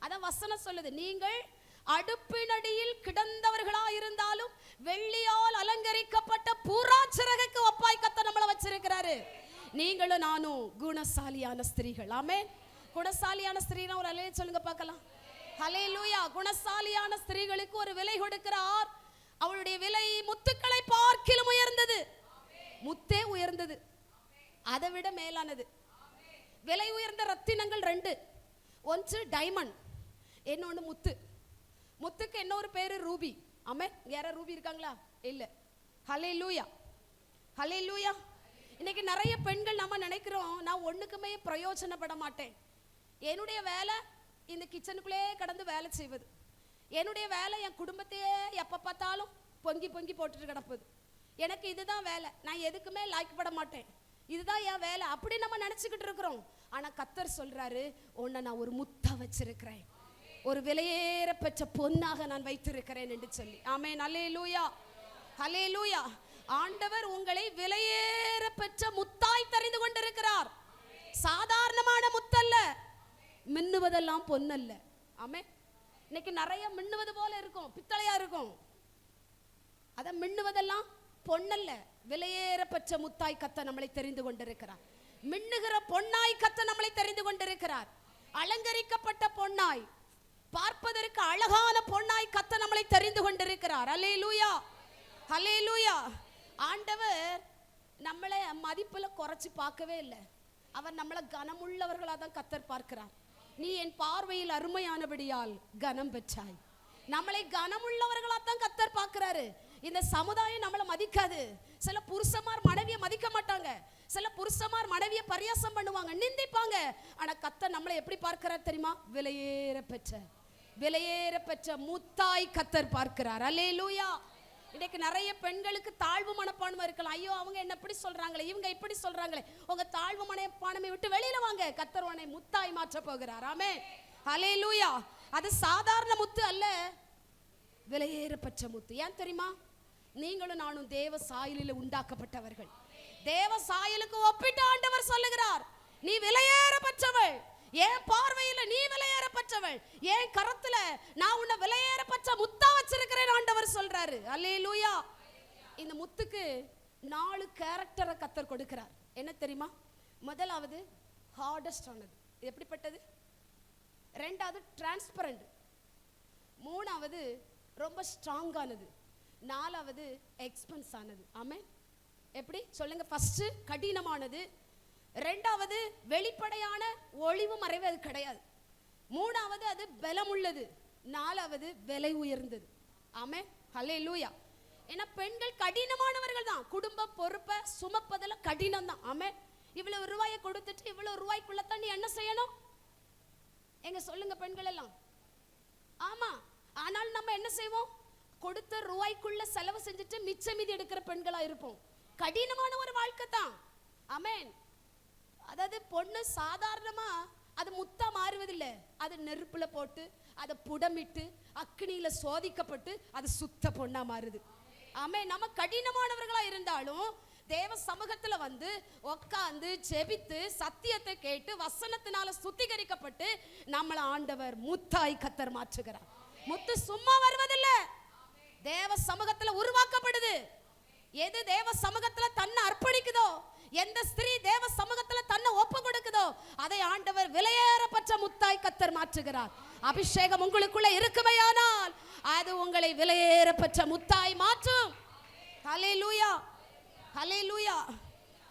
அதான் வசனம் சொல்லுது. நீங்கள் அடுப்பினடியில் கிடந்தவர்களா இருந்தாலும் வெள்ளியால் அலங்கரிக்கப்பட்ட புறா சிறகுக்கு ஒப்பாய் கர்த்தர் நம்மளை வச்சிருக்கிறாரு. நீங்களும் நானும் குணசாலியான ஸ்திரீகள். ஆமே, குணசாலியான ஸ்திரீனா ஒரு அலையை சொல்லுங்க பார்க்கலாம். ஹல்லேலூயா. குணசாலியான ஸ்திரீகளுக்கு ஒரு விலை கொடுக்கிறார். அவளுடைய விலை முத்துக்களை பார்க்கிலும் உயர்ந்தது. முத்தே உயர்ந்தது, அதை விட மேலானது. விலை உயர்ந்த ரத்தினங்கள் 2. ஒன்று டைமண்ட், இன்னொன்று முத்து. முத்துக்கு இன்னொரு பேரு ரூபி. ஆமே, யார ரூபி இருக்காங்களா? இல்ல. ஹல்லேலூயா, ஹல்லேலூயா. இன்னைக்கு நிறைய பெண்கள் நம்ம நினைக்கிறோம், நான் ஒண்ணுக்குமே பிரயோஜனப்பட மாட்டேன். என்னுடைய வேலை இந்த கிச்சனுக்குள்ளே கடந்து வேலை செய்வது. என்னுடைய வேலை என் குடும்பத்தையே எப்போ பார்த்தாலும் பொங்கி பொங்கி போட்டுட்டு கிடப்பது. எனக்கு இதுதான் வேலை, நான் எதுக்குமே லாய்க்கப்பட மாட்டேன், இதுதான் என் வேலை, அப்படி நம்ம நினச்சிக்கிட்டு இருக்கிறோம். ஆனால் கர்த்தர் சொல்றாரு, உன்னை நான் ஒரு முத்தா வச்சிருக்கிறேன், ஒரு விலையேற பெற்ற பொன்னாக நான் வைத்திருக்கிறேன் என்று சொல்லி. ஆமென், அல்லேலூயா, அல்லேலூயா. ஆண்டவர் உங்களை விலையேற பெற்ற முத்தாய் தெரிந்து கொண்டிருக்கிறார். சாதாரணமான முத்தல்ல, மின்னுவதெல்லாம் பொன்னல்ல. ஆமென். இன்னைக்கு நிறைய மின்னுவது போல இருக்கும், பித்தளையா இருக்கும். அத மின்னுவதெல்லாம் பொன்னல்ல, விலையேற பெற்ற முத்தாய் கர்த்தர் நம்மளை தெரிந்து கொண்டிருக்கிறார். மின்னுகிற பொன்னாய் கர்த்தர் நம்மளை தெரிந்து கொண்டிருக்கிறார். அலங்கரிக்கப்பட்ட பொன்னாய், பார்ப்பதற்கு அழகான பொன்னாய் கர்த்தர் நம்மளை தெரிந்து கொண்டிருக்கிறார். அல்லேலூயா, அல்லேலூயா. ஆண்டவர் நம்மளை மதிப்புல குறைச்சு பார்க்கவே இல்லை. அவர் நம்மளை கனமுள்ளவர்களாக தான் கர்த்தர் பார்க்கிறார். நீ என் பார்வையில் அருமையானபடியால் கனம் பெற்றாய். நம்மளை கனமுள்ளவர்களாக தான் கர்த்தர் பார்க்கிறாரு. இந்த சமுதாயம் நம்மளை மதிக்காது. சில புருஷமார் மனைவியை மதிக்க மாட்டாங்க, சில புருஷமார் மனைவியை பரியாசம் பண்ணுவாங்க, நிந்திப்பாங்க. ஆனா கர்த்தர் நம்மளை எப்படி பார்க்கிறார் தெரியுமா? விலையேற பெற்ற, விலையேற பெற்ற முத்தாய் கர்த்தர் பார்க்கிறார். அல்லேலூயா. இன்னைக்கு நிறைய பெண்களுக்கு தாழ்வு மனப்பான்மை இருக்கலாம். ஐயோ, அவங்க என்ன இப்படி சொல்றாங்களே, இவங்க இப்படி சொல்றாங்களே. உங்க தாழ்வு மனப்பான்மை விட்டு வெளியில வாங்க, கர்த்தர் உன்னை முத்தாய் மாற்ற போகிறார். ஆமென், ஹல்லேலூயா. அது சாதாரண முத்து அல்ல, விலையேற பெற்ற முத்து. ஏன் தெரியுமா? நீங்களும் நானும் தேவ சாயலில் உண்டாக்கப்பட்டவர்கள். தேவ சாயலுக்கு ஒப்பிட்டு ஆண்டவர் சொல்லுகிறார், நீ விலையேற பெற்றவள், என் பார்வையில் நீ விலையேற பெற்றவள், என் கரத்துல நான் உன்னை விலையேற பெற்ற முத்தா வச்சிருக்கிறேன் ஆண்டவர் சொல்றாரு. அல்லேலூயா. இந்த முத்துக்கு 4 கேரக்டரை கர்த்தர் கொடுக்கிறார். என்ன தெரியுமா? முதலாவது ஹார்டஸ்ட் ஆனது, எப்படிப்பட்டது? 2வது டிரான்ஸ்பரண்ட், 3வது ரொம்ப ஸ்ட்ராங்கானது, 4வது எக்ஸ்பென்ஸ் ஆனது. ஆமென். எப்படி சொல்லுங்க? ஃபர்ஸ்ட் கடினமானது, 2வது வெளிப்படையான ஒளிவு மறைவு அது கிடையாது, 3வது அது பலமுள்ளது, 4வது விலை உயர்ந்தது. ஆமென், ஹல்லேலூயா. ஏன்னா பெண்கள் கடினமானவர்கள் தான், குடும்ப பொறுப்பை சுமப்பதில் கடினம் தான். ஆமென். இவ்வளவு ரூபாயை கொடுத்துட்டு இவ்வளவு ரூபாய்க்குள்ள தான் நீ என்ன செய்யணும்? எங்க சொல்லுங்க பெண்கள் எல்லாம். ஆமா, ஆனால் நம்ம என்ன செய்வோம்? கொடுத்த ரூபாய்க்குள்ள செலவு செஞ்சுட்டு மிச்ச மீதி எடுக்கிற பெண்களா இருப்போம். கடினமான ஒரு வாழ்க்கை தான். ஆமென். அதாவது பொண்ணு சாதாரணமா அது முத்தா மாறுவதில்லை, அது நெருப்புல போட்டு அதை புடமிட்டு அக்னியில சோதிக்கப்பட்டு அது சுத்த பொண்ணா மாறுது. ஆமென். நம்ம கடினமானவர்களா இருந்தாலும் தேவ சமூகத்துல வந்து உட்கார்ந்து ஜெபித்து சத்தியத்தை கேட்டு வசனத்தினால சுத்திகரிக்கப்பட்டு நம்மள ஆண்டவர் முத்தாய் கர்த்தர் மாற்றுகிறார். முத்து சும்மா வருவதில்லை, தேவ சமூகத்துல உருவாக்கப்படுது. எது தேவ சமூகத்துல தன்னை அர்ப்பணிக்குதோ, எந்த ஸ்திரீ தேவ சமூகத்துல தன்னை ஒப்பு கொடுக்குதோ, அதை ஆண்டவர் விலையேற பெற்ற முத்தாய் கர்த்தர் மாற்றுகிறார். அபிஷேகம் உங்களுக்குள்ள இருக்குமையானால் அது உங்களை விலையேற பெற்ற முத்தாய் மாற்றும். ஹல்லேலூயா, ஹல்லேலூயா.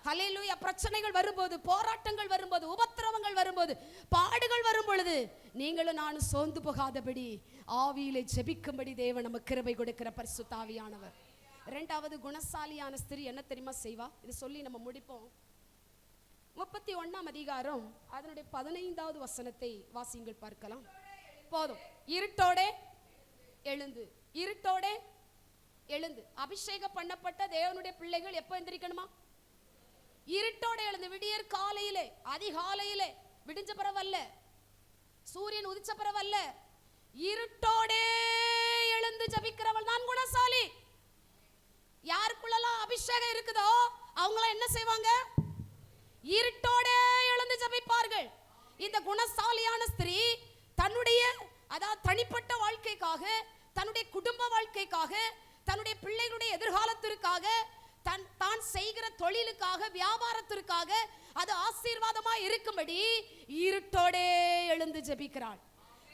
ஹல்லேலூயா. பிரச்சனைகள் வரும்போது, போராட்டங்கள் வரும்போது, உபத்திரவங்கள் வரும்போது, பாடுகள் வரும் பொழுது நீங்களும் நானும் சோர்ந்து போகாதபடி ஆவியிலே ஜெபிக்கும்படி தேவன் நமக்கு கிருபை கொடுக்கிற பரிசுத்த ஆவியானவர். இரண்டாவது குணசாலியான ஸ்திரீ என்ன தெரியுமா செய்வா? இது சொல்லி நம்ம முடிப்போம். 31ஆம் அதிகாரம் அதனுடைய 15வது வசனத்தை வாசிங்கள் பார்க்கலாம். போதும். இருட்டோடே எழுந்து, இருட்டோடே எழுந்து. அபிஷேகம் பண்ணப்பட்ட தேவனுடைய பிள்ளைகள் எப்போ எந்திரிக்கணுமா? இருட்டோட எழுந்து. விடியற் காலையிலே, அதிகாலையிலே, விடிஞ்ச பிறவல்ல, சூரியன் உதிச்ச பிறவல்ல, இருட்டோடே எழுந்து ஜபிக்கிறவள் தான் குணசாலி. யாருக்குள்ளலாம் அபிஷேகம் இருக்குதோ அவங்கள என்ன செய்வாங்க? இருட்டோடே எழுந்து ஜபிப்பார்கள். இந்த குணசாலியான ஸ்திரீ தன்னுடைய அதாவது தனிப்பட்ட வாழ்க்கைக்காக, தன்னுடைய குடும்ப வாழ்க்கைக்காக, தன்னுடைய பிள்ளைகளுடைய எதிர்காலத்திற்காக, தான் செய்கிற தொழிலுக்காக, வியாபாரத்திற்காக அது ஆசீர்வாதமா இருக்கும்படி இருட்டோடே எழுந்து ஜெபிக்கிறாள்.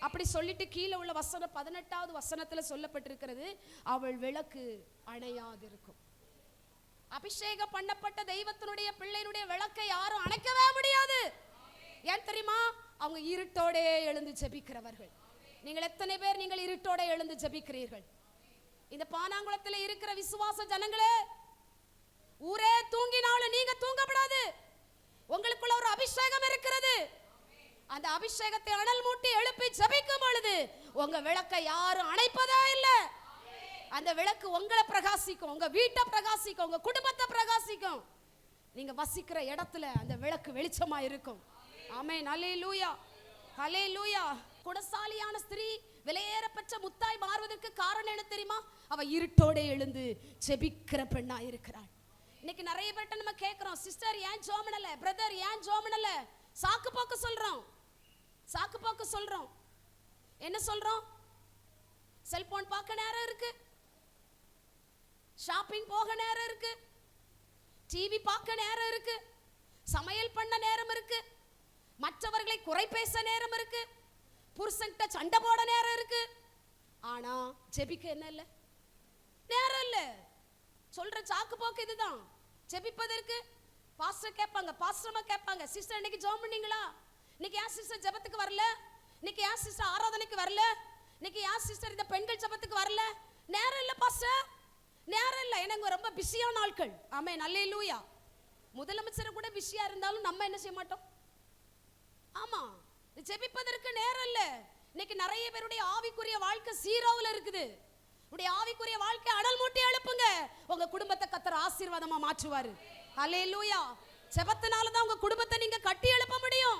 அப்படி சொல்லிட்டு கீழே உள்ள வசனம் 18வது வசனத்துல சொல்லப்பட்டிருக்கிறது, அவள் விளக்கு அணையாதிருக்கும். அபிஷேகம் பண்ணப்பட்ட தெய்வத்தினுடைய பிள்ளையினுடைய விளக்கை யாரும் அணைக்கவே முடியாது. ஏன் தெரியுமா? அவங்க இருட்டோடே எழுந்து ஜெபிக்கிறவர்கள். நீங்கள் எத்தனை பேர் நீங்கள் இருட்டோட எழுந்து ஜெபிக்கிறீர்கள்? இந்த பானாங்குளத்தில் இருக்கிற விசுவாச ஜனங்களே, ஊரே தூங்கினாலும் நீங்க தூங்கப்படாது. உங்களுக்குள்ள ஒரு அபிஷேகம் இருக்கிறது. அந்த அபிஷேகத்தை அனல் மூட்டி எழுப்பி ஜெபிக்கும் பொழுது உங்க விளக்கை யாரும் அணைப்பதே இல்லை. அந்த விளக்கு உங்களை பிரகாசிக்கும், உங்க வீட்டை பிரகாசிக்கும், உங்க குடும்பத்தை பிரகாசிக்கும். நீங்க வசிக்கிற இடத்துல அந்த விளக்கு வெளிச்சமா இருக்கும். ஆமென். ஹல்லேலூயா, ஹல்லேலூயா. குணசாலியான ஸ்திரீ விலையேறப்பட்ட முத்தாய் மாறுவதற்கு காரணம் என்ன தெரியுமா? அவ இருட்டோட எழுந்து ஜெபிக்கிற பெண்ணா இருக்கிறாள். இன்னைக்கு நிறைய பேர்ட்ட நம்ம கேட்கிறோம், சிஸ்டர் ஏன் ஜெபம் பண்ணல, பிரதர் ஏன் ஜெபம் பண்ணல? சாக்கு போக்கு சொல்றோம், சாக்கு போக்கு சொல்றோம். என்ன சொல்றோம்? செல்போன் பார்க்க நேரம் இருக்கு, ஷாப்பிங் போக நேரம் இருக்கு, டிவி பார்க்க நேரம் இருக்கு, சமையல் பண்ண நேரம் இருக்கு, மற்றவர்களை குறை பேச நேரம் இருக்கு, புருஷன்கிட்ட சண்டை போட நேரம் இருக்கு. ஆனா ஜெபிக்க என்ன இல்ல, நேரம் இல்ல. சொல்ற சாக்கு போக்கு இதுதான். ஜெபிப்பதற்கு பாஸ்டர் கேட்பாங்க, பாஸ்டர்மா கேட்பாங்க, சிஸ்டர் இன்னைக்கு ஜெபம் பண்ணீங்களா? இன்னைக்கு ஏன் சிஸ்டர் ஜெபத்துக்கு வரல? இன்னைக்கு ஏன் சிஸ்டர் ஆராதனைக்கு வரல? இன்னைக்கு ஏன் சிஸ்டர் இந்த பெண்கள் ஜெபத்துக்கு வரல? நேரம் இல்ல பாஸ்டர், நேரம் இல்ல. எனக்கு ரொம்ப பிஸியான ஆட்கள். ஆமென். அல்லேலூயா. முதலமைச்சர் கூட பிஸியா இருந்தாலும் நம்ம என்ன செய்ய மாட்டோம்? ஆமா, ஜெபிப்பதற்கு நேரம் இல்ல. இன்னைக்கு நிறைய பேருடைய ஆவிக்குரிய வாழ்க்கை சீரோவில் இருக்குது. உடைய ஆவிக்குரிய வாழ்க்கை அனல் மூட்டி எழுப்புங்க. உங்க குடும்பத்தை கர்த்தர் ஆசீர்வாதமா மாற்றுவாரு. ஹல்லேலூயா. ஜெபத்தினால தான் உங்க குடும்பத்தை நீங்க கட்டி எழுப்ப முடியும்.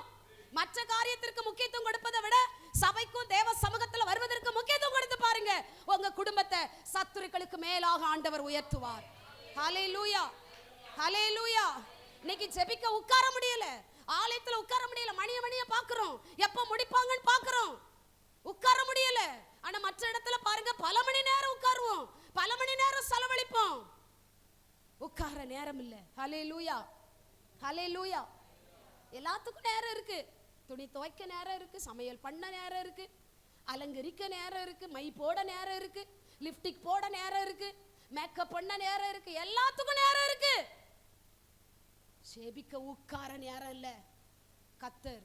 மற்ற காரியத்திற்கு முக்கியத்துவம் கொடுப்பதை விட சபைக்கும் தேவ சமூகத்தில் வருவதற்கு முக்கியத்துவம் கொடுத்து பாருங்க. உங்க குடும்பத்தை சத்துருக்களுக்கு மேலாக ஆண்டவர் உயர்த்துவார். ஹல்லேலூயா, ஹல்லேலூயா. இன்னைக்கு ஜெபிக்க உட்கார முடியல, ஆலயத்துல உட்கார முடியல, மணிய பாக்குறோம், எப்ப முடிப்பாங்கன்னு பாக்குறோம், உட்கார முடியல. ஆனா மற்ற இடத்துல பாருங்க, பல மணி நேரம் உட்காருவோம், பல மணி நேரம் செலவழிப்போம். உட்கார நேரம் இல்ல. ஹல்லேலூயா, ஹல்லேலூயா. எல்லாத்துக்கும் நேரம் இருக்கு. துணி துவைக்க நேரம் இருக்கு, சமையல் பண்ண நேரம் இருக்கு, அலங்கரிக்க நேரம் இருக்கு, மை போட நேரம் இருக்கு, லிப்டிக் போட நேரம் இருக்கு, மேக்கப் பண்ண நேரம் இருக்கு, எல்லாத்துக்கும் நேரம் இருக்கு. ஜெபிக்க உட்கார நேரம் இல்ல. கர்த்தர்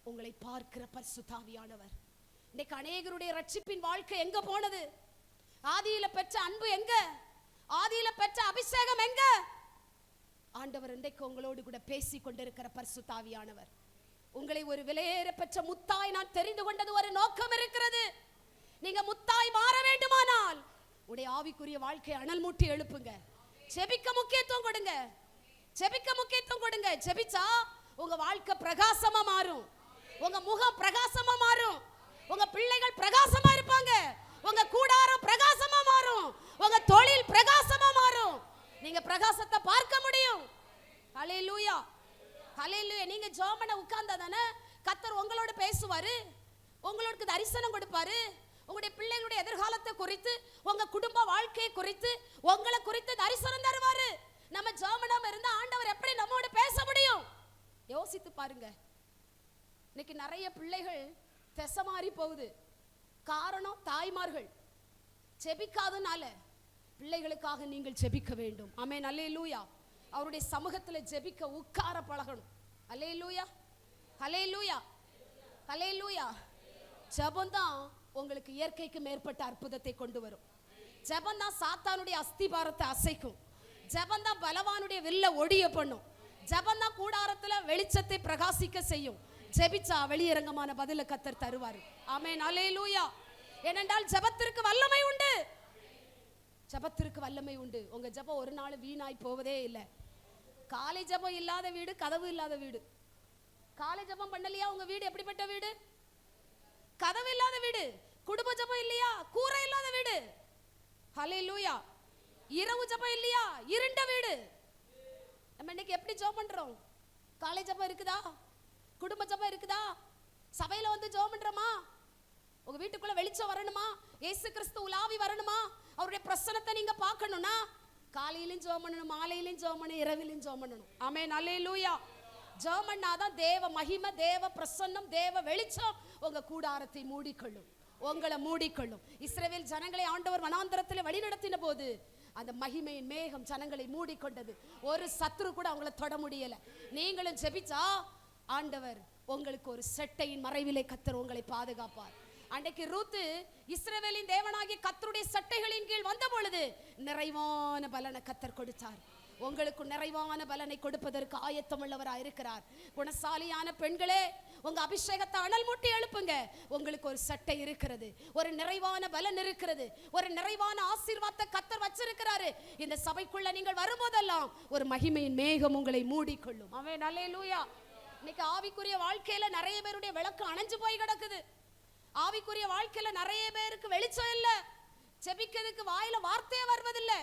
உங்களை பார்க்கிற பரிசுத்த ஆவியானவர். இன்னைக்கு அநேகருடைய ரட்சிப்பின் வாழ்க்கை எங்க போனது? ஆதியில பெற்ற அன்பு எங்க? ஆதியில பெற்ற அபிஷேகம் எங்க? ஆண்டவர் இன்றைக்கு உங்களோடு கூட பேசிக் கொண்டிருக்கிற பரிசுத்த ஆவியானவர். உங்களை ஒரு விலையேற பெற்ற முத்தாய் நான் தெரிந்து கொண்டது ஒரு நோக்கம் இருக்கிறது. நீங்க முத்தாய் மாற வேண்டுமானால் உடைய ஆவிக்குரிய வாழ்க்கை அனல் மூட்டி எழுப்புங்க. ஜெபிக்க முக்கியத்துவம் கொடுங்க, ஜெபிக்க முக்கியத்துவம் கொடுங்க. ஜெபிச்சா உங்க வாழ்க்கை பிரகாசமா மாறும், உங்க முகம் பிரகாசமா மாறும், உங்க பிள்ளைகள் பிரகாசமா இருப்பாங்க, உங்க கூடாரம் பிரகாசமா மாறும், உங்க தொழில் பிரகாசமா மாறும். நீங்க பிரகாசத்தை பார்க்க முடியும். ஹல்லேலூயா, ஹல்லேலூயா. நீங்க ஜெபம் பண்ண உட்கார்ந்தாதானே கர்த்தர் உங்களோட பேசுவாரு, உங்களுக்கு தரிசனம் கொடுப்பாரு. உங்களுடைய பிள்ளைகளுடைய எதிர்காலத்தை குறித்து, உங்க குடும்ப வாழ்க்கையை குறித்து, உங்களை குறித்து தரிசனம் தருவாரு. நம்ம ஜெபம் பண்ணாம இருந்தா ஆண்டவர் எப்படி நம்மோட பேச முடியும்? யோசித்து பாருங்க. இன்னைக்கு நிறைய பிள்ளைகள் திசை மாறி போகுது. காரணம் தாய்மார்கள் ஜெபிக்காதனால. பிள்ளைகளுக்காக நீங்கள் ஜெபிக்க வேண்டும். ஆமென். அல்லேலூயா. அவருடைய சமூகத்தில் ஜெபிக்க உட்கார பழகணும். அல்லேலூயா, அல்லேலூயா, அல்லேலூயா. ஜெபம்தான் உங்களுக்கு இயற்கைக்கு மேற்பட்ட அற்புதத்தை கொண்டு வரும். ஜெபம்தான் சாத்தானுடைய அஸ்திபாரத்தை அசைக்கும். ஜெபம்தான் பலவானுடைய வில்ல ஒடிய பண்ணும். ஜெபம்தான் கூடாரத்துல வெளிச்சத்தை பிரகாசிக்க செய்யும். ஜெபிச்சா வெளியரங்கமான பதில கர்த்தர் தருவார். ஆமென், அல்லேலூயா. ஏனென்றால் ஜெபத்திற்கு வல்லமை உண்டு, ஜெபத்திற்கு வல்லமை உண்டு. உங்க ஜெபம் ஒரு நாள் வீணாய் போவதே இல்லை. காலை ஜெபம் இல்லாத வீடு கதவு இல்லாத வீடு. காலை ஜெபம் பண்ணலையா உங்க வீடு எப்படிப்பட்ட வீடு? கதவு இல்லாத வீடு. குடும்ப ஜெபம் இல்லையா கூரை இல்லாத வீடு. ஹல்லேலூயா. இரவு ஜெபம் இல்லையா இருண்ட வீடு. நம்ம இன்னைக்கு எப்படி ஜெபம் பண்றோம்? காலை ஜெபம் இருக்குதா? குடும்ப ஜெபம் இருக்குதா? சபையில வந்து ஜெபம் பண்றோமா? உங்க வீட்டுக்குள்ள வெளிச்சம் வரணுமா? இயேசு கிறிஸ்து உலாவி வரணுமா? அவருடைய பிரசன்னத்தை நீங்க பார்க்கணும்னா காலையிலும் ஜெபம் பண்ணணும், மாலையிலும் ஜெபம் பண்ணணும், இரவிலும் ஜெபம் பண்ணணும். ஆமென், அல்லேலூயா. ஜெபம் பண்ணாதான் தேவ மகிமை, தேவ பிரசன்னம், தேவ வெளிச்சம் உங்க கூடாரத்தை மூடிக்கொள்ளும், உங்களை மூடிக்கொள்ளும். இஸ்ரவேல் ஜனங்களை ஆண்டவர் வனாந்தரத்தில் வழிநடத்தின போது அந்த மகிமையின் மேகம் ஜனங்களை மூடிக்கொண்டது. ஒரு சத்துரு கூட அவங்கள தொட முடியல. நீங்களும் ஜெபிச்சா ஆண்டவர் உங்களுக்கு ஒரு செட்டையின் மறைவிலே கர்த்தர் உங்களை பாதுகாப்பார். அன்றைக்கு ரூத்து இஸ்ரவேலின் தேவனாகிய கர்த்தருடைய சட்டைகளின் கீழ் வந்த பொழுது நிறைவான பலனை கர்த்தர் கொடுத்தார். உங்களுக்கு நிறைவான பலனை கொடுப்பதற்கு ஆயத்தம் உள்ளவராக இருக்கிறார். குணசாலியான பெண்களே, உங்க அபிஷேகத்தை அனல் மூட்டி எழுப்புங்க. உங்களுக்கு ஒரு சட்டை இருக்கிறது, ஒரு நிறைவான பலன் இருக்கிறது, ஒரு நிறைவான ஆசீர்வாதத்தை கர்த்தர் வச்சிருக்கிறாரு. இந்த சபைக்குள்ள நீங்கள் வரும்போதெல்லாம் ஒரு மகிமையின் மேகம் உங்களை மூடிக்கொள்ளும். ஆமென், அல்லேலூயா. இன்னைக்கு ஆவிக்குரிய வாழ்க்கையில நிறைய பேருடைய விளக்கு அணைஞ்சு போய் கிடக்குது. ஆவிக்குரிய வாழ்க்கையில நிறைய பேருக்கு வெளிச்சம் இல்ல. ஜெபிக்கிறதுக்கு வாயில வார்த்தையே வருவதில்லை.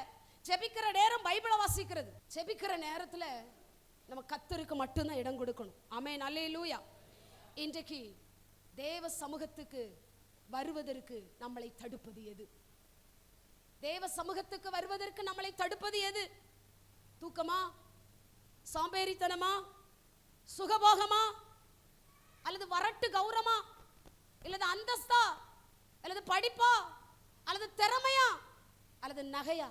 ஜெபிக்கிற நேரம் பைபிளை வாசிக்கிறது. ஜெபிக்கிற நேரத்துல நம்ம கர்த்தருக்கு மட்டும்தான் இடம் கொடுக்கணும். ஆமென், அல்லேலூயா. இன்றைக்கு தேவ சமூகத்துக்கு வருவதற்கு நம்மளை தடுப்பது எது? தேவ சமூகத்துக்கு வருவதற்கு நம்மளை தடுப்பது எது? தூக்கமா, சோம்பேறித்தனமா, சுகபோகமா, அல்லது வரட்டு கௌரவமா, அல்லது அந்தஸ்தா, அல்லது படிப்பா, அல்லது திறமையா, அல்லது நகையா,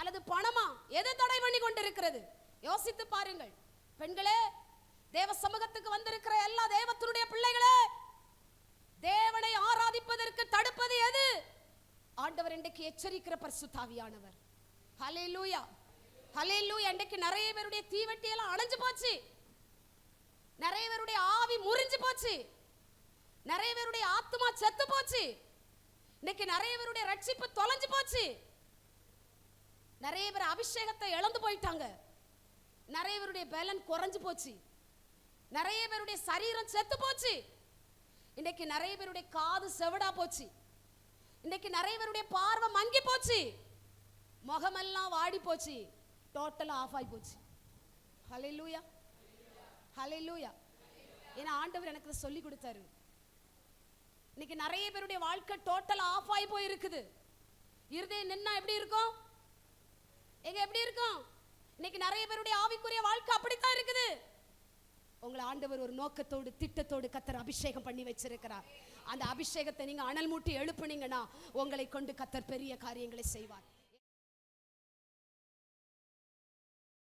அல்லது பணமா? எது தடை பண்ணி கொண்டிருக்கிறது? யோசித்து பாருங்கள். பெண்களே, தேவ சமூகத்துக்கு வந்திருக்கிற எல்லா தேவத்தினுடைய பிள்ளைகளே, தேவனை ஆராதிப்பதற்கு தடுப்பது எது? ஆண்டவர் இன்றைக்கு எச்சரிக்கிற பரிசுத்த ஆவியானவர். ஹல்லேலூயா, ஹல்லேலூயா. இன்றைக்கு நிறைய பேருடைய தீவெட்டி எல்லாம் அணைஞ்சு போச்சு. நிறைய பேருடைய ஆவி முறிஞ்சு போச்சு. நிறைய பேருடைய ஆத்மா செத்து போச்சு. இன்னைக்கு நிறைய பேருடைய ரட்சிப்பு தொலைஞ்சு போச்சு. நிறைய பேர் அபிஷேகத்தை இழந்து போயிட்டாங்க. நிறைய பேருடைய பலன் குறைஞ்சு போச்சு. நிறைய பேருடைய சரீரம் செத்து போச்சு. இன்னைக்கு நிறைய பேருடைய காது செவடா போச்சு. இன்னைக்கு நிறைய பேருடைய பார்வை மங்கி போச்சு. முகமெல்லாம் வாடி போச்சு. டோட்டலா ஆஃப் ஆகி போச்சு. ஹல்லேலூயா, ஹல்லேலூயா. ஏன்னா ஆண்டவர் எனக்கு சொல்லி கொடுத்தாரு. இன்னைக்கு நிறைய பேருடைய வாழ்க்கை டோட்டலா ஆஃப் ஆகி போய் இருக்குது. இருதயம் நின்னா எப்படி இருக்கும்? எங்க எப்படி இருக்கும்? இன்னைக்கு நிறைய பேருடைய ஆவிக்குரிய வாழ்க்கை அப்படித்தான் இருக்குது. உங்களை ஆண்டவர் ஒரு நோக்கத்தோடு திட்டத்தோடு கர்த்தர் அபிஷேகம் பண்ணி வச்சிருக்கிறார். அந்த அபிஷேகத்தை நீங்க அனல் மூட்டி எழுப்புனீங்கன்னா உங்களை கொண்டு கர்த்தர் பெரிய காரியங்களை செய்வார்.